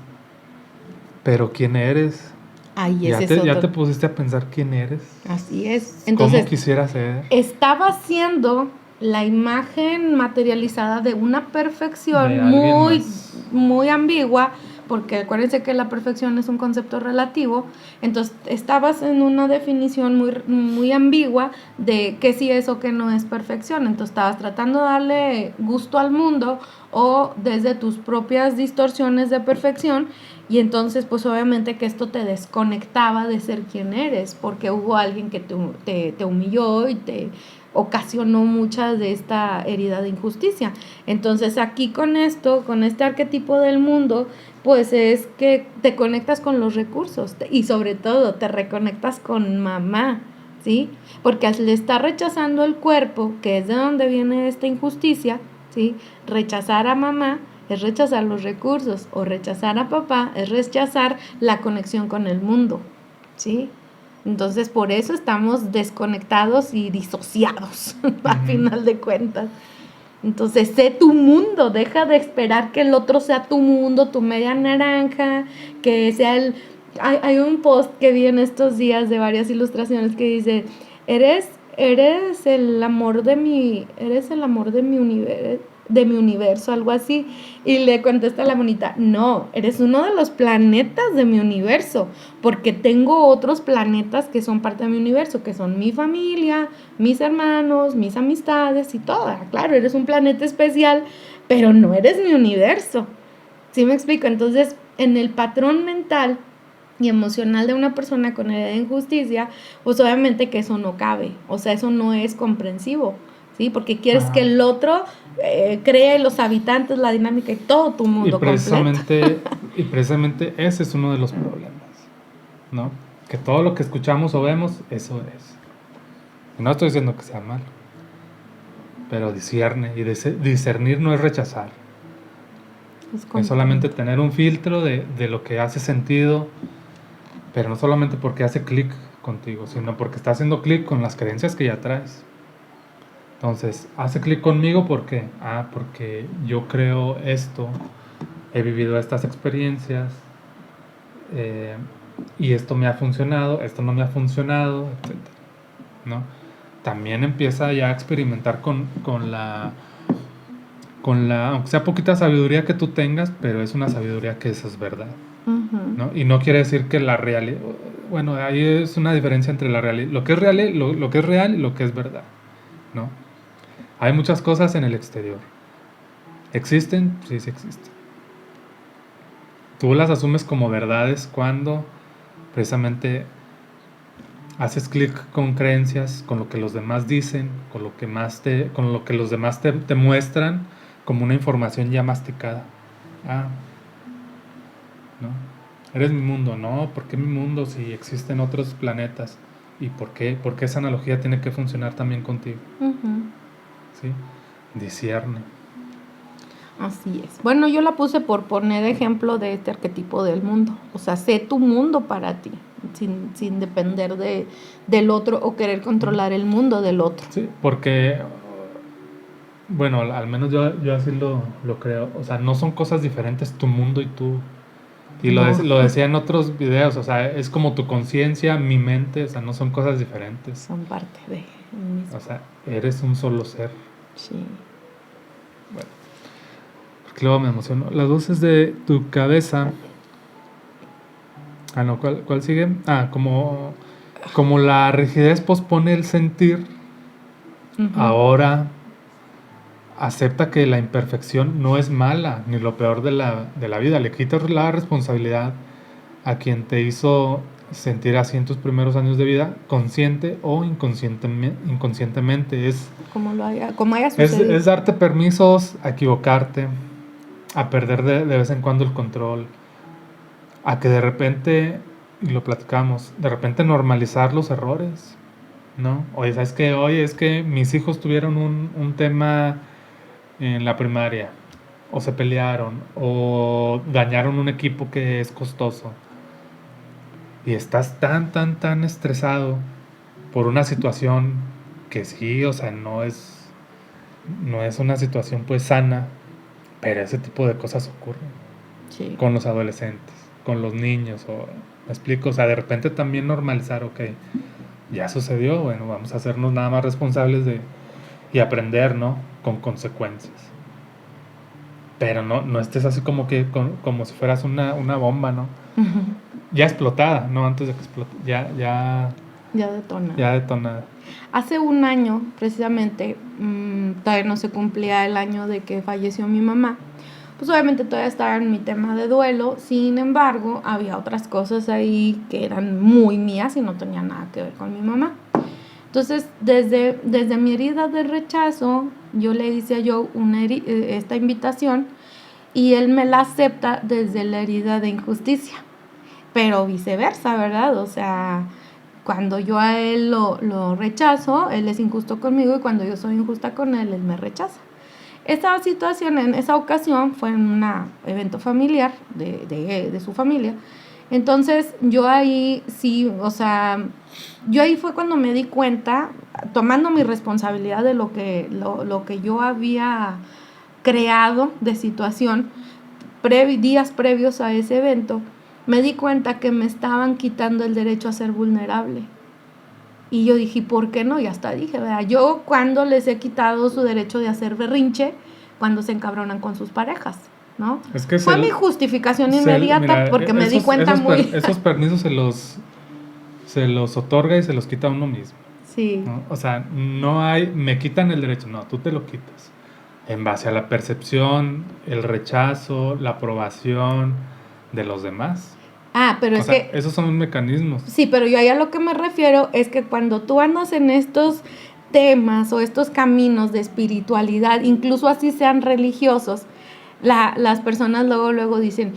Pero ¿quién eres? Ahí Ya te pusiste a pensar quién eres. Así es. Entonces, ¿cómo quisiera ser? estaba siendo la imagen materializada de una De perfección alguien muy, más. muy ambigua, porque acuérdense que la perfección es un concepto relativo. Entonces estabas en una definición muy, muy ambigua de qué sí es o qué no es perfección. Entonces estabas tratando de darle gusto al mundo o desde tus propias distorsiones de perfección, Y entonces, pues obviamente que esto te desconectaba de ser quien eres, porque hubo alguien que te humilló y te ocasionó mucha de esta herida de injusticia. Entonces aquí con esto, con este arquetipo del mundo, pues es que te conectas con los recursos y sobre todo te reconectas con mamá, ¿sí? Porque al estar rechazando el cuerpo, que es de donde viene esta injusticia, ¿sí? Rechazar a mamá es rechazar los recursos, o rechazar a papá es rechazar la conexión con el mundo, ¿sí? Entonces por eso estamos desconectados y disociados al final de cuentas. Entonces sé tu mundo, deja de esperar que el otro sea tu mundo, tu media naranja, que sea el... Hay un post que vi en estos días de varias ilustraciones que dice, eres el amor de mi universo, algo así. Y le contesta la monita, no, eres uno de los planetas de mi universo, porque tengo otros planetas que son parte de mi universo, que son mi familia, mis hermanos, mis amistades y todo. Claro, eres un planeta especial, pero no eres mi universo. ¿Sí me explico? Entonces, en el patrón mental y emocional de una persona con herida de injusticia, pues obviamente que eso no cabe, o sea, eso no es comprensivo, ¿sí? Porque quieres que el otro cree los habitantes, la dinámica y todo tu mundo completo. Y precisamente ese es uno de los problemas, ¿no? Que todo lo que escuchamos o vemos, eso es. Y no estoy diciendo que sea malo, pero discierne, y discernir no es rechazar. Es solamente tener un filtro de lo que hace sentido, pero no solamente porque hace clic contigo, sino porque está haciendo clic con las creencias que ya traes. Entonces, hace clic conmigo porque yo creo esto, he vivido estas experiencias, y esto me ha funcionado, esto no me ha funcionado, etc., ¿no? También empieza ya a experimentar con la, aunque sea poquita sabiduría que tú tengas, pero es una sabiduría que eso es verdad, ¿no? Y no quiere decir que la realidad, bueno, ahí es una diferencia entre la realidad, lo que es real, lo que es real y lo que es verdad, ¿no? Hay muchas cosas en el exterior. ¿Existen? Sí, sí existen. Tú las asumes como verdades cuando precisamente haces clic con creencias, con lo que los demás dicen, con lo que los demás te muestran como una información ya masticada. Ah, ¿no? Eres mi mundo, ¿no? ¿Por qué mi mundo si existen otros planetas? ¿Y por qué esa analogía tiene que funcionar también contigo? ¿Sí? Discierne. Así es. Bueno, yo la puse por poner ejemplo de este arquetipo del mundo. O sea, sé tu mundo para ti, sin depender del otro o querer controlar el mundo del otro. Sí, porque, bueno, al menos yo así lo creo. O sea, no son cosas diferentes tu mundo y tú. Y No. lo decía en otros videos, o sea, es como tu conciencia, mi mente, o sea, no son cosas diferentes. Son parte de mismo. O sea, eres un solo ser. Sí. Bueno, porque luego me emociono. Las voces de tu cabeza. Ah, no, ¿cuál sigue? Ah, como la rigidez pospone el sentir, ahora acepta que la imperfección no es mala, ni lo peor de la vida. Le quitas la responsabilidad a quien te hizo sentir así en tus primeros años de vida, consciente o inconscientemente. Como haya sucedido. Es darte permisos a equivocarte, a perder de vez en cuando el control, a que de repente, y lo platicamos, de repente normalizar los errores, ¿no? Oye, ¿sabes qué? Oye, es que mis hijos tuvieron un tema en la primaria, o se pelearon, o dañaron un equipo que es costoso. Y estás tan estresado por una situación que sí, o sea, no es una situación pues sana, pero ese tipo de cosas ocurren. Sí. Con los adolescentes, con los niños, me explico, o sea, de repente también normalizar, ok, ya sucedió, bueno, vamos a hacernos nada más responsables y aprender, ¿no? Con consecuencias. Pero no estés así como si fueras una bomba, ¿no? Ya explotada, no antes de que explote, ya detonada. Hace un año, precisamente, todavía no se cumplía el año de que falleció mi mamá. pues obviamente todavía estaba en mi tema de duelo. Sin embargo, había otras cosas ahí que eran muy mías y no tenían nada que ver con mi mamá. Entonces, desde mi herida de rechazo, yo le hice a Joe esta invitación y él me la acepta desde la herida de injusticia, pero viceversa, ¿verdad? O sea, cuando yo a él lo rechazo, él es injusto conmigo, y cuando yo soy injusta con él me rechaza. Esta situación en esa ocasión fue en un evento familiar de su familia. Entonces yo ahí sí, o sea, yo ahí fue cuando me di cuenta, tomando mi responsabilidad de lo que yo había creado de situación días previos a ese evento, me di cuenta que me estaban quitando el derecho a ser vulnerable. Y yo dije, ¿por qué no? Y hasta dije, ¿verdad? Yo cuando les he quitado su derecho de hacer berrinche, cuando se encabronan con sus parejas, ¿no? Es que fue mi justificación inmediata, mira, porque me di cuenta esos permisos se los otorga y se los quita a uno mismo. Sí. ¿No? O sea, no hay, me quitan el derecho, no, tú te lo quitas. En base a la percepción, el rechazo, la aprobación de los demás. Pero o sea, esos son mecanismos. Sí, pero yo ahí a lo que me refiero es que cuando tú andas en estos temas o estos caminos de espiritualidad, incluso así sean religiosos, las personas luego dicen,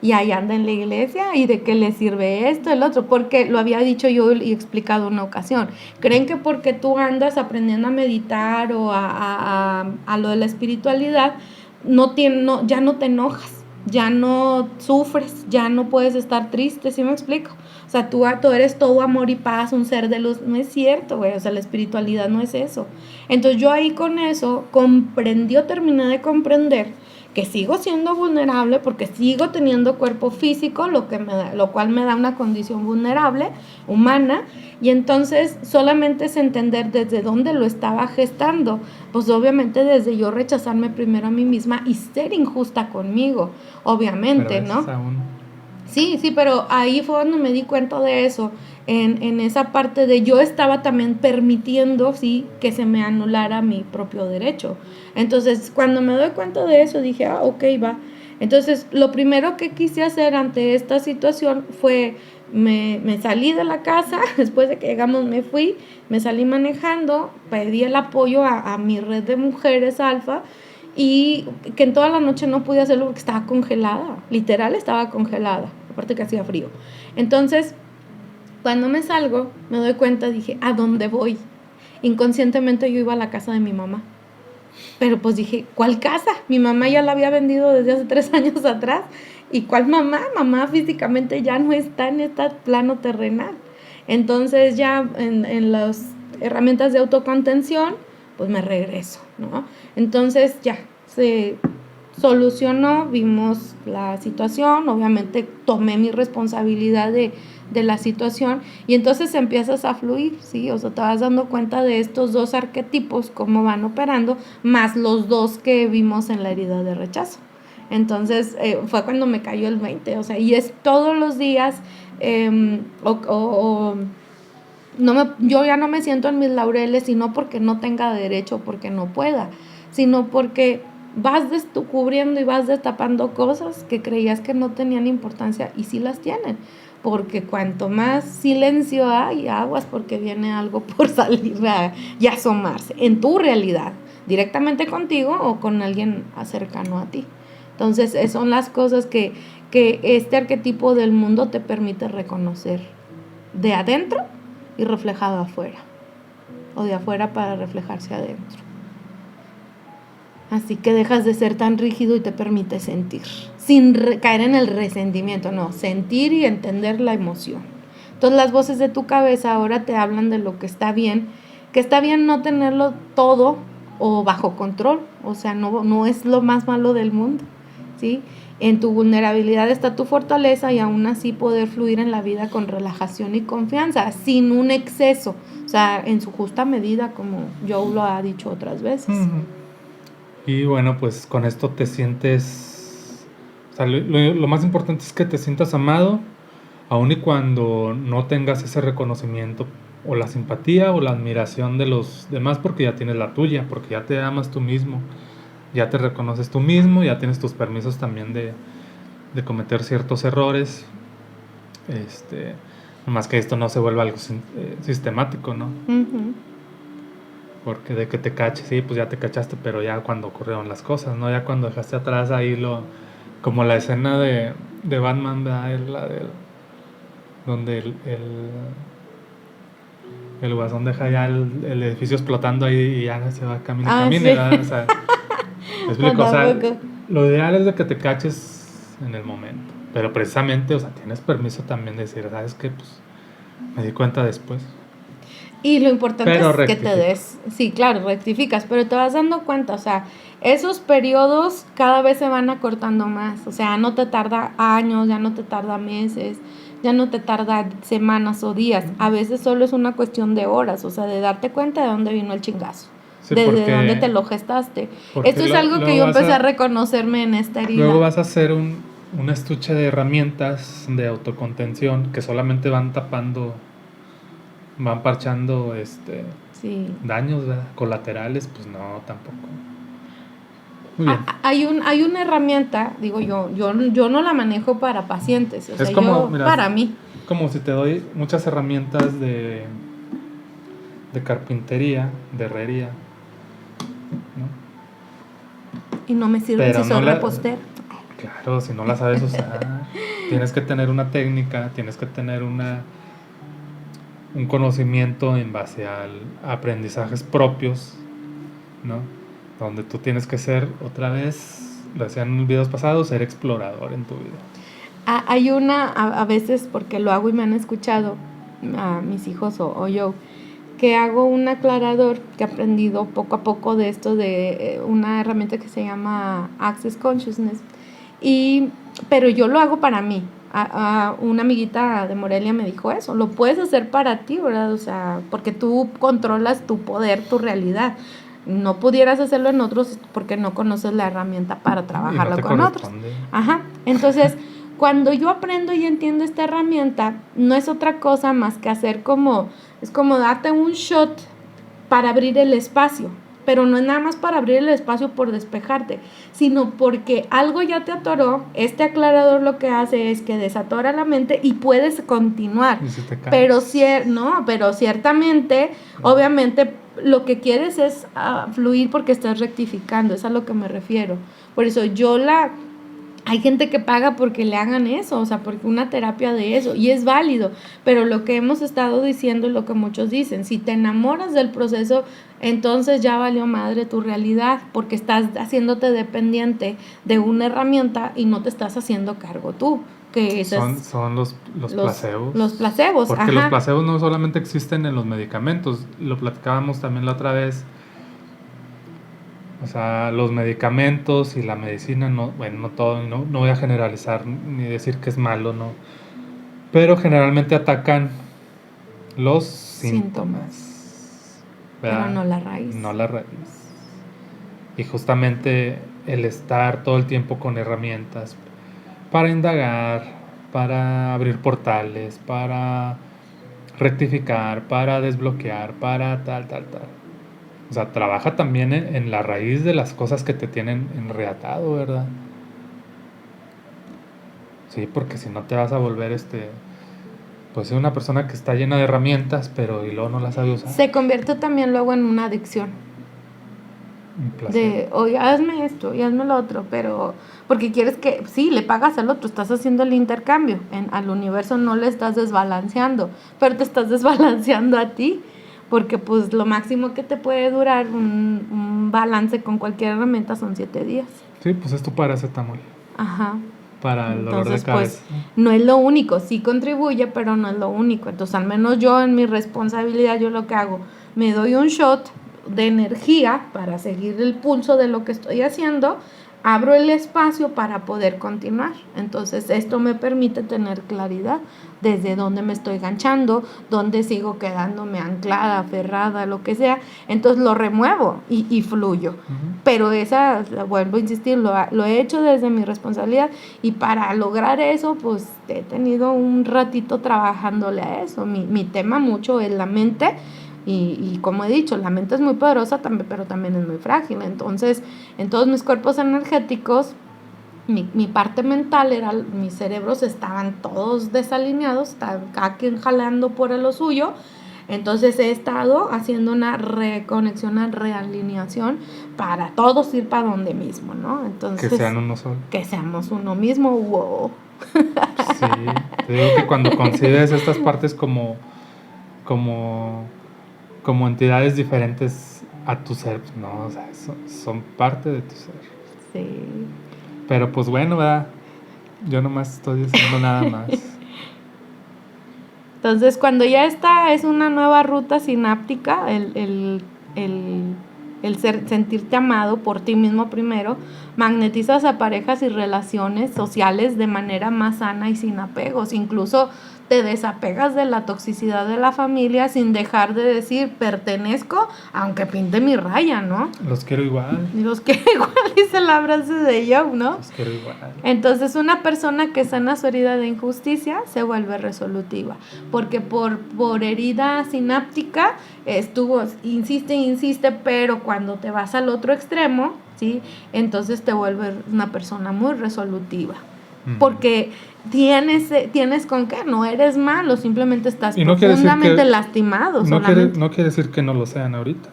y ahí anda en la iglesia, y de qué le sirve esto, el otro, porque lo había dicho yo y explicado una ocasión. Creen que porque tú andas aprendiendo a meditar o a lo de la espiritualidad, ya no te enojas, ya no sufres, ya no puedes estar triste, ¿sí me explico? O sea, tú eres todo amor y paz, un ser de luz. No es cierto, güey, o sea, la espiritualidad no es eso. Entonces yo ahí con eso terminé de comprender que sigo siendo vulnerable porque sigo teniendo cuerpo físico, lo cual me da una condición vulnerable, humana, y entonces solamente es entender desde dónde lo estaba gestando, pues obviamente desde yo rechazarme primero a mí misma y ser injusta conmigo, obviamente, ¿no? Sí, pero ahí fue donde me di cuenta de eso, en esa parte de yo estaba también permitiendo, sí, que se me anulara mi propio derecho. Entonces, cuando me doy cuenta de eso, dije, ok, va. Entonces, lo primero que quise hacer ante esta situación fue, me salí de la casa, después de que llegamos me salí manejando, pedí el apoyo a mi red de mujeres alfa, y que en toda la noche no pude hacerlo porque estaba congelada, literal estaba congelada, aparte que hacía frío. Entonces, cuando me salgo, me doy cuenta, dije, ¿a dónde voy? Inconscientemente yo iba a la casa de mi mamá. Pero pues dije, ¿cuál casa? Mi mamá ya la había vendido desde hace 3 años atrás. ¿Y cuál mamá? Mamá físicamente ya no está en este plano terrenal. Entonces ya en las herramientas de autocontención, pues me regreso, ¿no? Entonces ya se solucionó, vimos la situación, obviamente tomé mi responsabilidad de la situación, y entonces empiezas a fluir, ¿sí? O sea, te vas dando cuenta de estos dos arquetipos, cómo van operando, más los dos que vimos en la herida de rechazo. Entonces fue cuando me cayó el 20, o sea, y es todos los días, yo ya no me siento en mis laureles, y no porque no tenga derecho, porque no pueda, sino porque vas descubriendo y vas destapando cosas que creías que no tenían importancia, y sí las tienen, porque cuanto más silencio hay, aguas, porque viene algo por salir y asomarse en tu realidad, directamente contigo o con alguien cercano a ti. Entonces son las cosas que este arquetipo del mundo te permite reconocer de adentro y reflejado afuera, o de afuera para reflejarse adentro. Así que dejas de ser tan rígido y te permite sentir, sin caer en el resentimiento, no, sentir y entender la emoción. Entonces las voces de tu cabeza ahora te hablan de lo que está bien no tenerlo todo o bajo control, o sea, no es lo más malo del mundo, ¿sí? En tu vulnerabilidad está tu fortaleza, y aún así poder fluir en la vida con relajación y confianza, sin un exceso, o sea, en su justa medida, como Joe lo ha dicho otras veces. Y bueno, pues con esto te sientes, o sea, lo más importante es que te sientas amado, aun y cuando no tengas ese reconocimiento o la simpatía o la admiración de los demás, porque ya tienes la tuya, porque ya te amas tú mismo. ya te reconoces tú mismo, ya tienes tus permisos también de cometer ciertos errores. Más que esto no se vuelva algo sistemático, ¿no? Ujú. Porque de que te caches, sí, pues ya te cachaste, pero ya cuando ocurrieron las cosas, ¿no? Ya cuando dejaste atrás ahí como la escena de Batman, ¿verdad? Donde el guasón deja ya el edificio explotando ahí y ya se va camine, Sí. ¿verdad? O sea, me No, explico, o sea, tampoco. lo ideal es de que te caches en el momento, pero precisamente, o sea, tienes permiso también de decir, ¿sabes qué? Pues me di cuenta después. Y lo importante Pero es que te des, sí, claro, rectificas, pero te vas dando cuenta, o sea, esos periodos cada vez se van acortando más, o sea, no te tarda años, ya no te tarda meses, ya no te tarda semanas o días, a veces solo es una cuestión de horas, o sea, de darte cuenta de dónde vino el chingazo, Sí, desde dónde te lo gestaste. porque Esto es algo que yo empecé a reconocerme en esta herida. Luego vas a hacer un estuche de herramientas de autocontención que solamente van tapando, van parchando Sí. daños, ¿verdad? Colaterales, pues no, tampoco. Muy bien. Hay una herramienta, digo yo no la manejo para pacientes, o sea, Es como, yo, mira, para mí. como si te doy muchas herramientas de carpintería, de herrería, ¿no? Y no me sirve Pero si no soy la, repostero. claro, si no la sabes usar, tienes que tener una técnica, tienes que tener un conocimiento en base a aprendizajes propios, ¿no? Donde tú tienes que ser, otra vez, lo decían en videos pasados, ser explorador en tu vida. Hay a veces, porque lo hago y me han escuchado a mis hijos o yo, que hago un aclarador que he aprendido poco a poco de esto de una herramienta que se llama Access Consciousness. Pero yo lo hago para mí. Una amiguita de Morelia me dijo eso, lo puedes hacer para ti, ¿verdad? O sea, porque tú controlas tu poder, tu realidad. No pudieras hacerlo en otros porque no conoces la herramienta para trabajarlo no con otros. Ajá. Entonces, cuando yo aprendo y entiendo esta herramienta, no es otra cosa más que hacer es como darte un shot para abrir el espacio, pero no es nada más para abrir el espacio por despejarte, sino porque algo ya te atoró. Este aclarador lo que hace es que desatora la mente y puedes continuar. Y si te caes. Pero ciertamente, obviamente, lo que quieres es fluir porque estás rectificando, es a lo que me refiero. Por eso hay gente que paga porque le hagan eso, o sea, porque una terapia de eso, y es válido, pero lo que hemos estado diciendo es lo que muchos dicen: si te enamoras del proceso, entonces ya valió madre tu realidad, porque estás haciéndote dependiente de una herramienta y no te estás haciendo cargo tú. Que son los placebos. Los placebos, porque ajá. los placebos no solamente existen en los medicamentos, lo platicábamos también la otra vez. O sea, los medicamentos y la medicina, no todo, no voy a generalizar ni decir que es malo, no. Pero generalmente atacan los síntomas. Pero no la raíz. No la raíz. Y justamente el estar todo el tiempo con herramientas para indagar, para abrir portales, para rectificar, para desbloquear, para tal. O sea, trabaja también en la raíz de las cosas que te tienen enreatado, ¿verdad? Sí, porque si no te vas a volver pues una persona que está llena de herramientas, pero y luego no las sabe usar. Se convierte también luego en una adicción. Un placer. Oye, hazme esto y hazme lo otro, pero porque quieres que, sí, le pagas al otro, estás haciendo el intercambio, al universo no le estás desbalanceando, pero te estás desbalanceando a ti, porque pues lo máximo que te puede durar un balance con cualquier herramienta son 7 días. Sí, pues es tu paracetamol. Ajá. Para el dolor de cabeza. Pues, no es lo único, sí contribuye, pero no es lo único. Entonces, al menos yo en mi responsabilidad, yo lo que hago, me doy un shot de energía para seguir el pulso de lo que estoy haciendo, abro el espacio para poder continuar. Entonces, esto me permite tener claridad desde dónde me estoy ganchando, dónde sigo quedándome anclada, aferrada, lo que sea. Entonces, lo remuevo y fluyo. Pero vuelvo a insistir, lo he hecho desde mi responsabilidad, y para lograr eso, pues he tenido un ratito trabajándole a eso. Mi tema mucho es la mente, Y como he dicho, la mente es muy poderosa también, pero también es muy frágil. Entonces, en todos mis cuerpos energéticos, mi parte mental era, mis cerebros estaban todos desalineados, cada quien jalando por lo suyo. Entonces he estado haciendo una reconexión, una realineación para todos ir para donde mismo, ¿no? Entonces, que sean uno solo. Que seamos uno mismo, wow. Sí, te digo que cuando concibes estas partes como entidades diferentes a tu ser, no, o sea, son parte de tu ser. Sí. Pero pues bueno, ¿verdad? Yo nomás estoy diciendo nada más. Entonces, cuando ya está, es una nueva ruta sináptica, el sentirte amado por ti mismo primero, magnetizas a parejas y relaciones sociales de manera más sana y sin apegos. Incluso te desapegas de la toxicidad de la familia sin dejar de decir pertenezco, aunque pinte mi raya, ¿no? Los quiero igual. Los quiero igual, dice la frase de Job, ¿no? Los quiero igual. Entonces, una persona que sana su herida de injusticia se vuelve resolutiva, porque por herida sináptica insiste, pero cuando te vas al otro extremo, ¿sí? Entonces te vuelves una persona muy resolutiva, porque tienes con qué, no eres malo, simplemente estás profundamente lastimado. No quiere decir que no lo sean ahorita,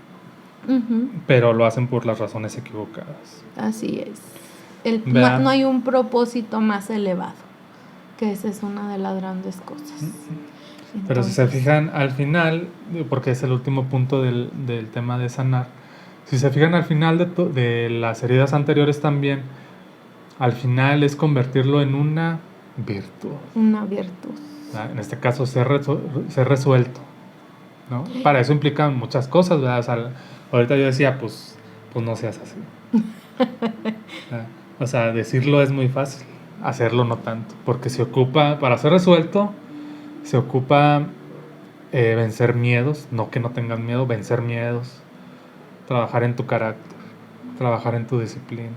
pero lo hacen por las razones equivocadas. Así es. No hay un propósito más elevado, que esa es una de las grandes cosas. Entonces, pero si se fijan al final, porque es el último punto del tema de sanar, si se fijan al final de las heridas anteriores también, al final es convertirlo en una virtud. Una virtud. En este caso, ser resuelto, ¿no? Para eso implican muchas cosas, ¿verdad? O sea, ahorita yo decía, pues no seas así. O sea, decirlo es muy fácil, hacerlo no tanto, porque para ser resuelto, se ocupa vencer miedos, no que no tengas miedo, vencer miedos, trabajar en tu carácter, trabajar en tu disciplina.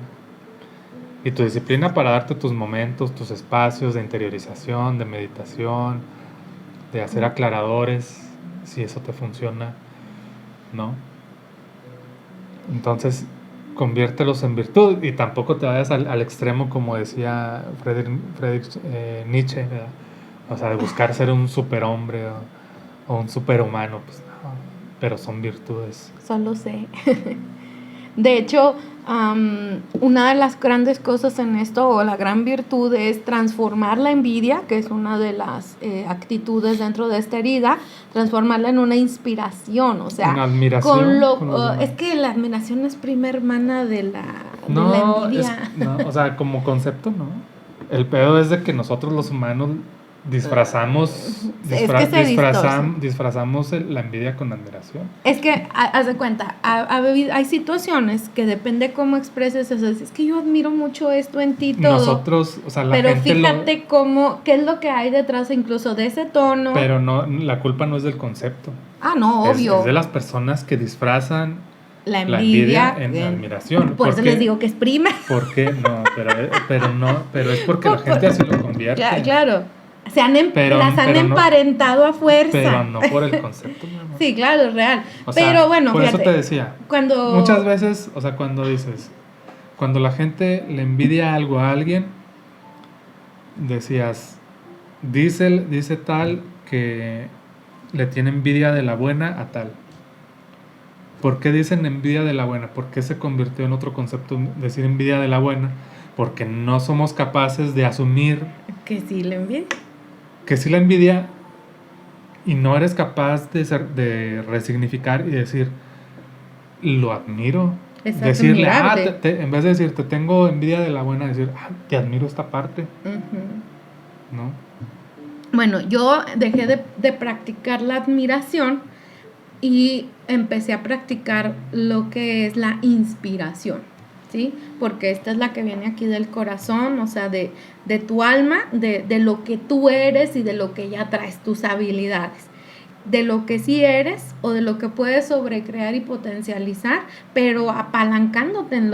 Y tu disciplina para darte tus momentos, tus espacios de interiorización, de meditación, de hacer aclaradores, si eso te funciona, ¿no? Entonces, conviértelos en virtud y tampoco te vayas al extremo, como decía Friedrich Nietzsche, ¿verdad? O sea, de buscar ser un superhombre o un superhumano, pues no, pero son virtudes. Solo sé. De hecho, una de las grandes cosas en esto, o la gran virtud, es transformar la envidia, que es una de las actitudes dentro de esta herida, transformarla en una inspiración, o sea, una admiración. Es que la admiración es prima hermana de la envidia. O sea, como concepto, ¿no? El pedo es de que nosotros los humanos disfrazamos la envidia con admiración. Es que, haz de cuenta, hay situaciones que depende cómo expreses eso. Es que yo admiro mucho esto en ti, todo. Nosotros, o sea, la pero gente fíjate qué es lo que hay detrás incluso de ese tono. Pero no, la culpa no es del concepto. No, obvio. Es de las personas que disfrazan la envidia en admiración. Por eso les digo que es prima. ¿Por qué? No, pero es porque la gente así lo convierte. Claro. Las han emparentado a fuerza. Pero no por el concepto, mi amor. Sí, claro, es real. O sea, pero bueno, por fíjate, eso te decía. Muchas veces, o sea, cuando la gente le envidia algo a alguien, decías, dice tal que le tiene envidia de la buena a tal. ¿Por qué dicen envidia de la buena? ¿Por qué se convirtió en otro concepto decir envidia de la buena? Porque no somos capaces de asumir que sí la envidia. Que sí la envidia, y no eres capaz de resignificar y decir, lo admiro. Decirle, en vez de decir, te tengo envidia de la buena, decir, te admiro esta parte. ¿No? Bueno, yo dejé de practicar la admiración y empecé a practicar lo que es la inspiración, ¿sí? Porque esta es la que viene aquí del corazón, o sea, de tu alma, de lo que tú eres y de lo que ya traes, tus habilidades, de lo que sí eres o de lo que puedes sobrecrear y potencializar, pero apalancándote en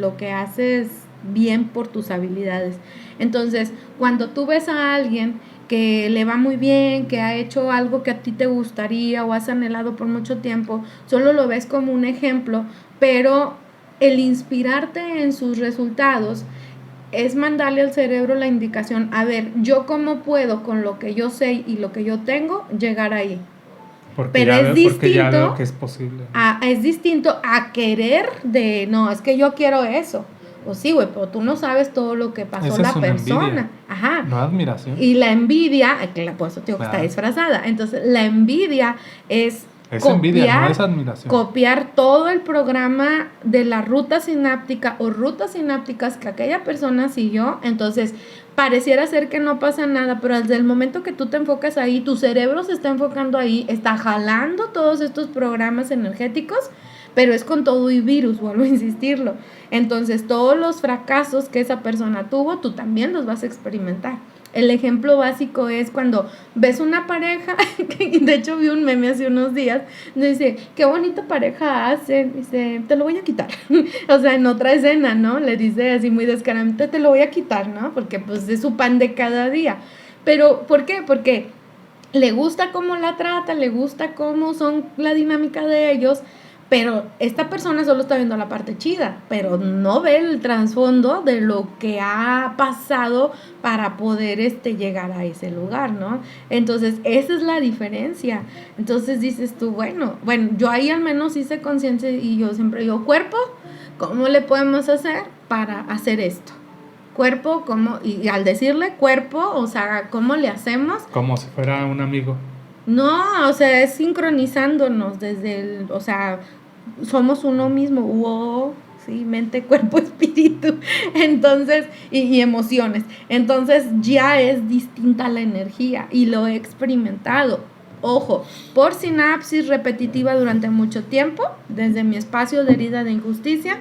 lo que haces bien por tus habilidades. Entonces, cuando tú ves a alguien que le va muy bien, que ha hecho algo que a ti te gustaría o has anhelado por mucho tiempo, solo lo ves como un ejemplo, pero el inspirarte en sus resultados es mandarle al cerebro la indicación, a ver, yo cómo puedo con lo que yo sé y lo que yo tengo llegar ahí. Pero Porque ya veo que es posible. Es distinto a querer de, no, es que yo quiero eso. Pues sí, güey, pero tú no sabes todo lo que pasó Esa la es una persona. envidia, Ajá. no admiración. Y la envidia, por eso te digo que está disfrazada. Entonces, la envidia es envidia, no es admiración. Copiar todo el programa de la ruta sináptica o rutas sinápticas que aquella persona siguió. Entonces, pareciera ser que no pasa nada, pero desde el momento que tú te enfocas ahí, tu cerebro se está enfocando ahí, está jalando todos estos programas energéticos, pero es con todo y virus, vuelvo a insistirlo. Entonces, todos los fracasos que esa persona tuvo, tú también los vas a experimentar. El ejemplo básico es cuando ves una pareja, que de hecho vi un meme hace unos días, dice, qué bonita pareja hacen, dice, te lo voy a quitar. O sea, en otra escena, ¿no? Le dice así muy descaradamente, te lo voy a quitar, ¿no? Porque pues es su pan de cada día. Pero, ¿por qué? Porque le gusta cómo la trata, le gusta cómo son la dinámica de ellos, pero esta persona solo está viendo la parte chida, pero no ve el trasfondo de lo que ha pasado para poder llegar a ese lugar, ¿no? Entonces, esa es la diferencia. Entonces dices tú, bueno, yo ahí al menos hice conciencia y yo siempre digo, cuerpo, ¿cómo le podemos hacer para hacer esto? Cuerpo, ¿cómo? Y al decirle cuerpo, o sea, ¿cómo le hacemos? Como si fuera un amigo. No, o sea, es sincronizándonos desde o sea, somos uno mismo, wow, sí, mente, cuerpo, espíritu, entonces, y emociones, entonces ya es distinta la energía y lo he experimentado, ojo, por sinapsis repetitiva durante mucho tiempo, desde mi espacio de herida de injusticia,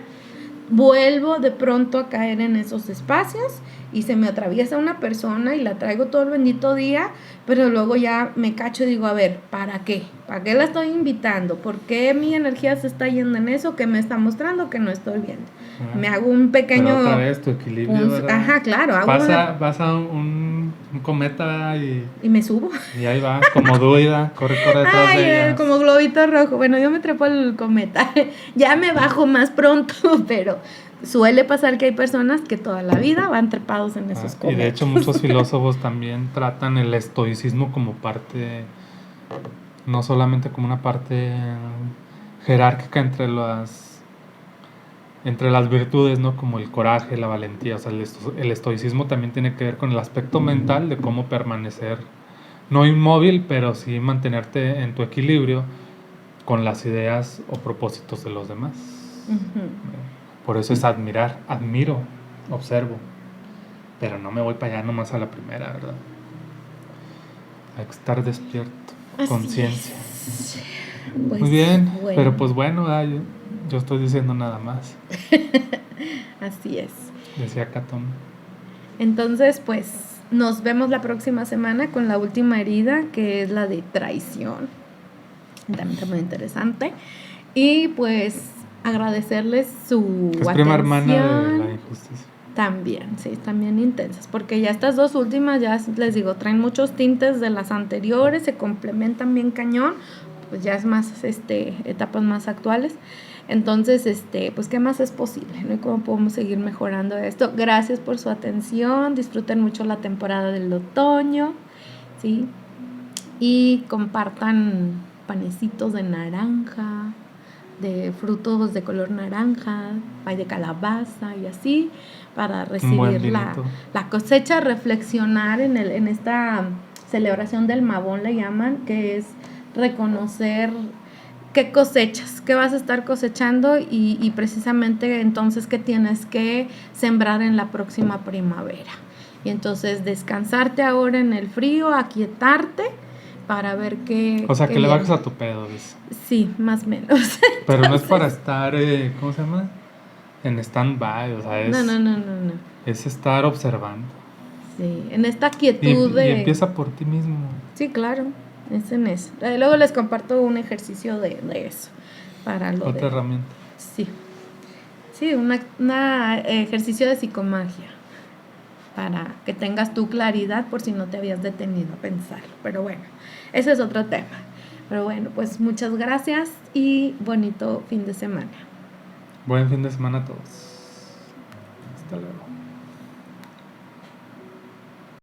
vuelvo de pronto a caer en esos espacios y se me atraviesa una persona y la traigo todo el bendito día, pero luego ya me cacho y digo, a ver, ¿para qué? ¿Para qué la estoy invitando? ¿Por qué mi energía se está yendo en eso que me está mostrando que no estoy viendo? Me hago un pequeño... Pero otra vez tu equilibrio, ajá, claro. Vas a un cometa y me subo. Y ahí vas, como druida, corre detrás de ellas. Como globito rojo. Bueno, yo me trepo al cometa. Ya me bajo más pronto, pero suele pasar que hay personas que toda la vida van trepados en esos cometas. Y de hecho muchos filósofos también tratan el estoicismo como parte, no solamente como una parte jerárquica entre las virtudes, ¿no? Como el coraje, la valentía. O sea, el estoicismo también tiene que ver con el aspecto mental de cómo permanecer, no inmóvil, pero sí mantenerte en tu equilibrio con las ideas o propósitos de los demás. Uh-huh. Por eso es admiro, observo, pero no me voy para allá nomás a la primera, ¿verdad? Hay que estar despierto, conciencia. Pues, muy bien, bueno. Pero pues bueno, yo estoy diciendo nada más. Así es. Decía Catón. Entonces, pues, nos vemos la próxima semana con la última herida, que es la de traición. También está muy interesante. Y pues, agradecerles su atención. Es prima hermana de la injusticia. También, sí, también intensas. Porque ya estas dos últimas, ya les digo, traen muchos tintes de las anteriores, se complementan bien cañón. Pues ya es más, etapas más actuales. Entonces, pues, ¿qué más es posible? ¿No? ¿Y cómo podemos seguir mejorando esto? Gracias por su atención. Disfruten mucho la temporada del otoño, ¿sí? Y compartan panecitos de naranja, de frutos de color naranja, pay de calabaza y así, para recibir la cosecha, reflexionar en esta celebración del Mabón, le llaman, que es reconocer qué cosechas, qué vas a estar cosechando y precisamente entonces qué tienes que sembrar en la próxima primavera. Y entonces descansarte ahora en el frío, aquietarte para ver qué... O sea, que le bajes a tu pedo, ¿ves? Sí, más o menos. Pero entonces, no es para estar, ¿cómo se llama? En stand-by, o sea, es... No. Es estar observando. Sí, en esta quietud y empieza por ti mismo. Sí, claro. Es en eso. Luego les comparto un ejercicio de eso. Para lo Otra herramienta. Sí. Sí, un ejercicio de psicomagia. para que tengas tu claridad por si no te habías detenido a pensarlo. Pero bueno, ese es otro tema. Pero bueno, pues muchas gracias y bonito fin de semana. Buen fin de semana a todos. Hasta luego.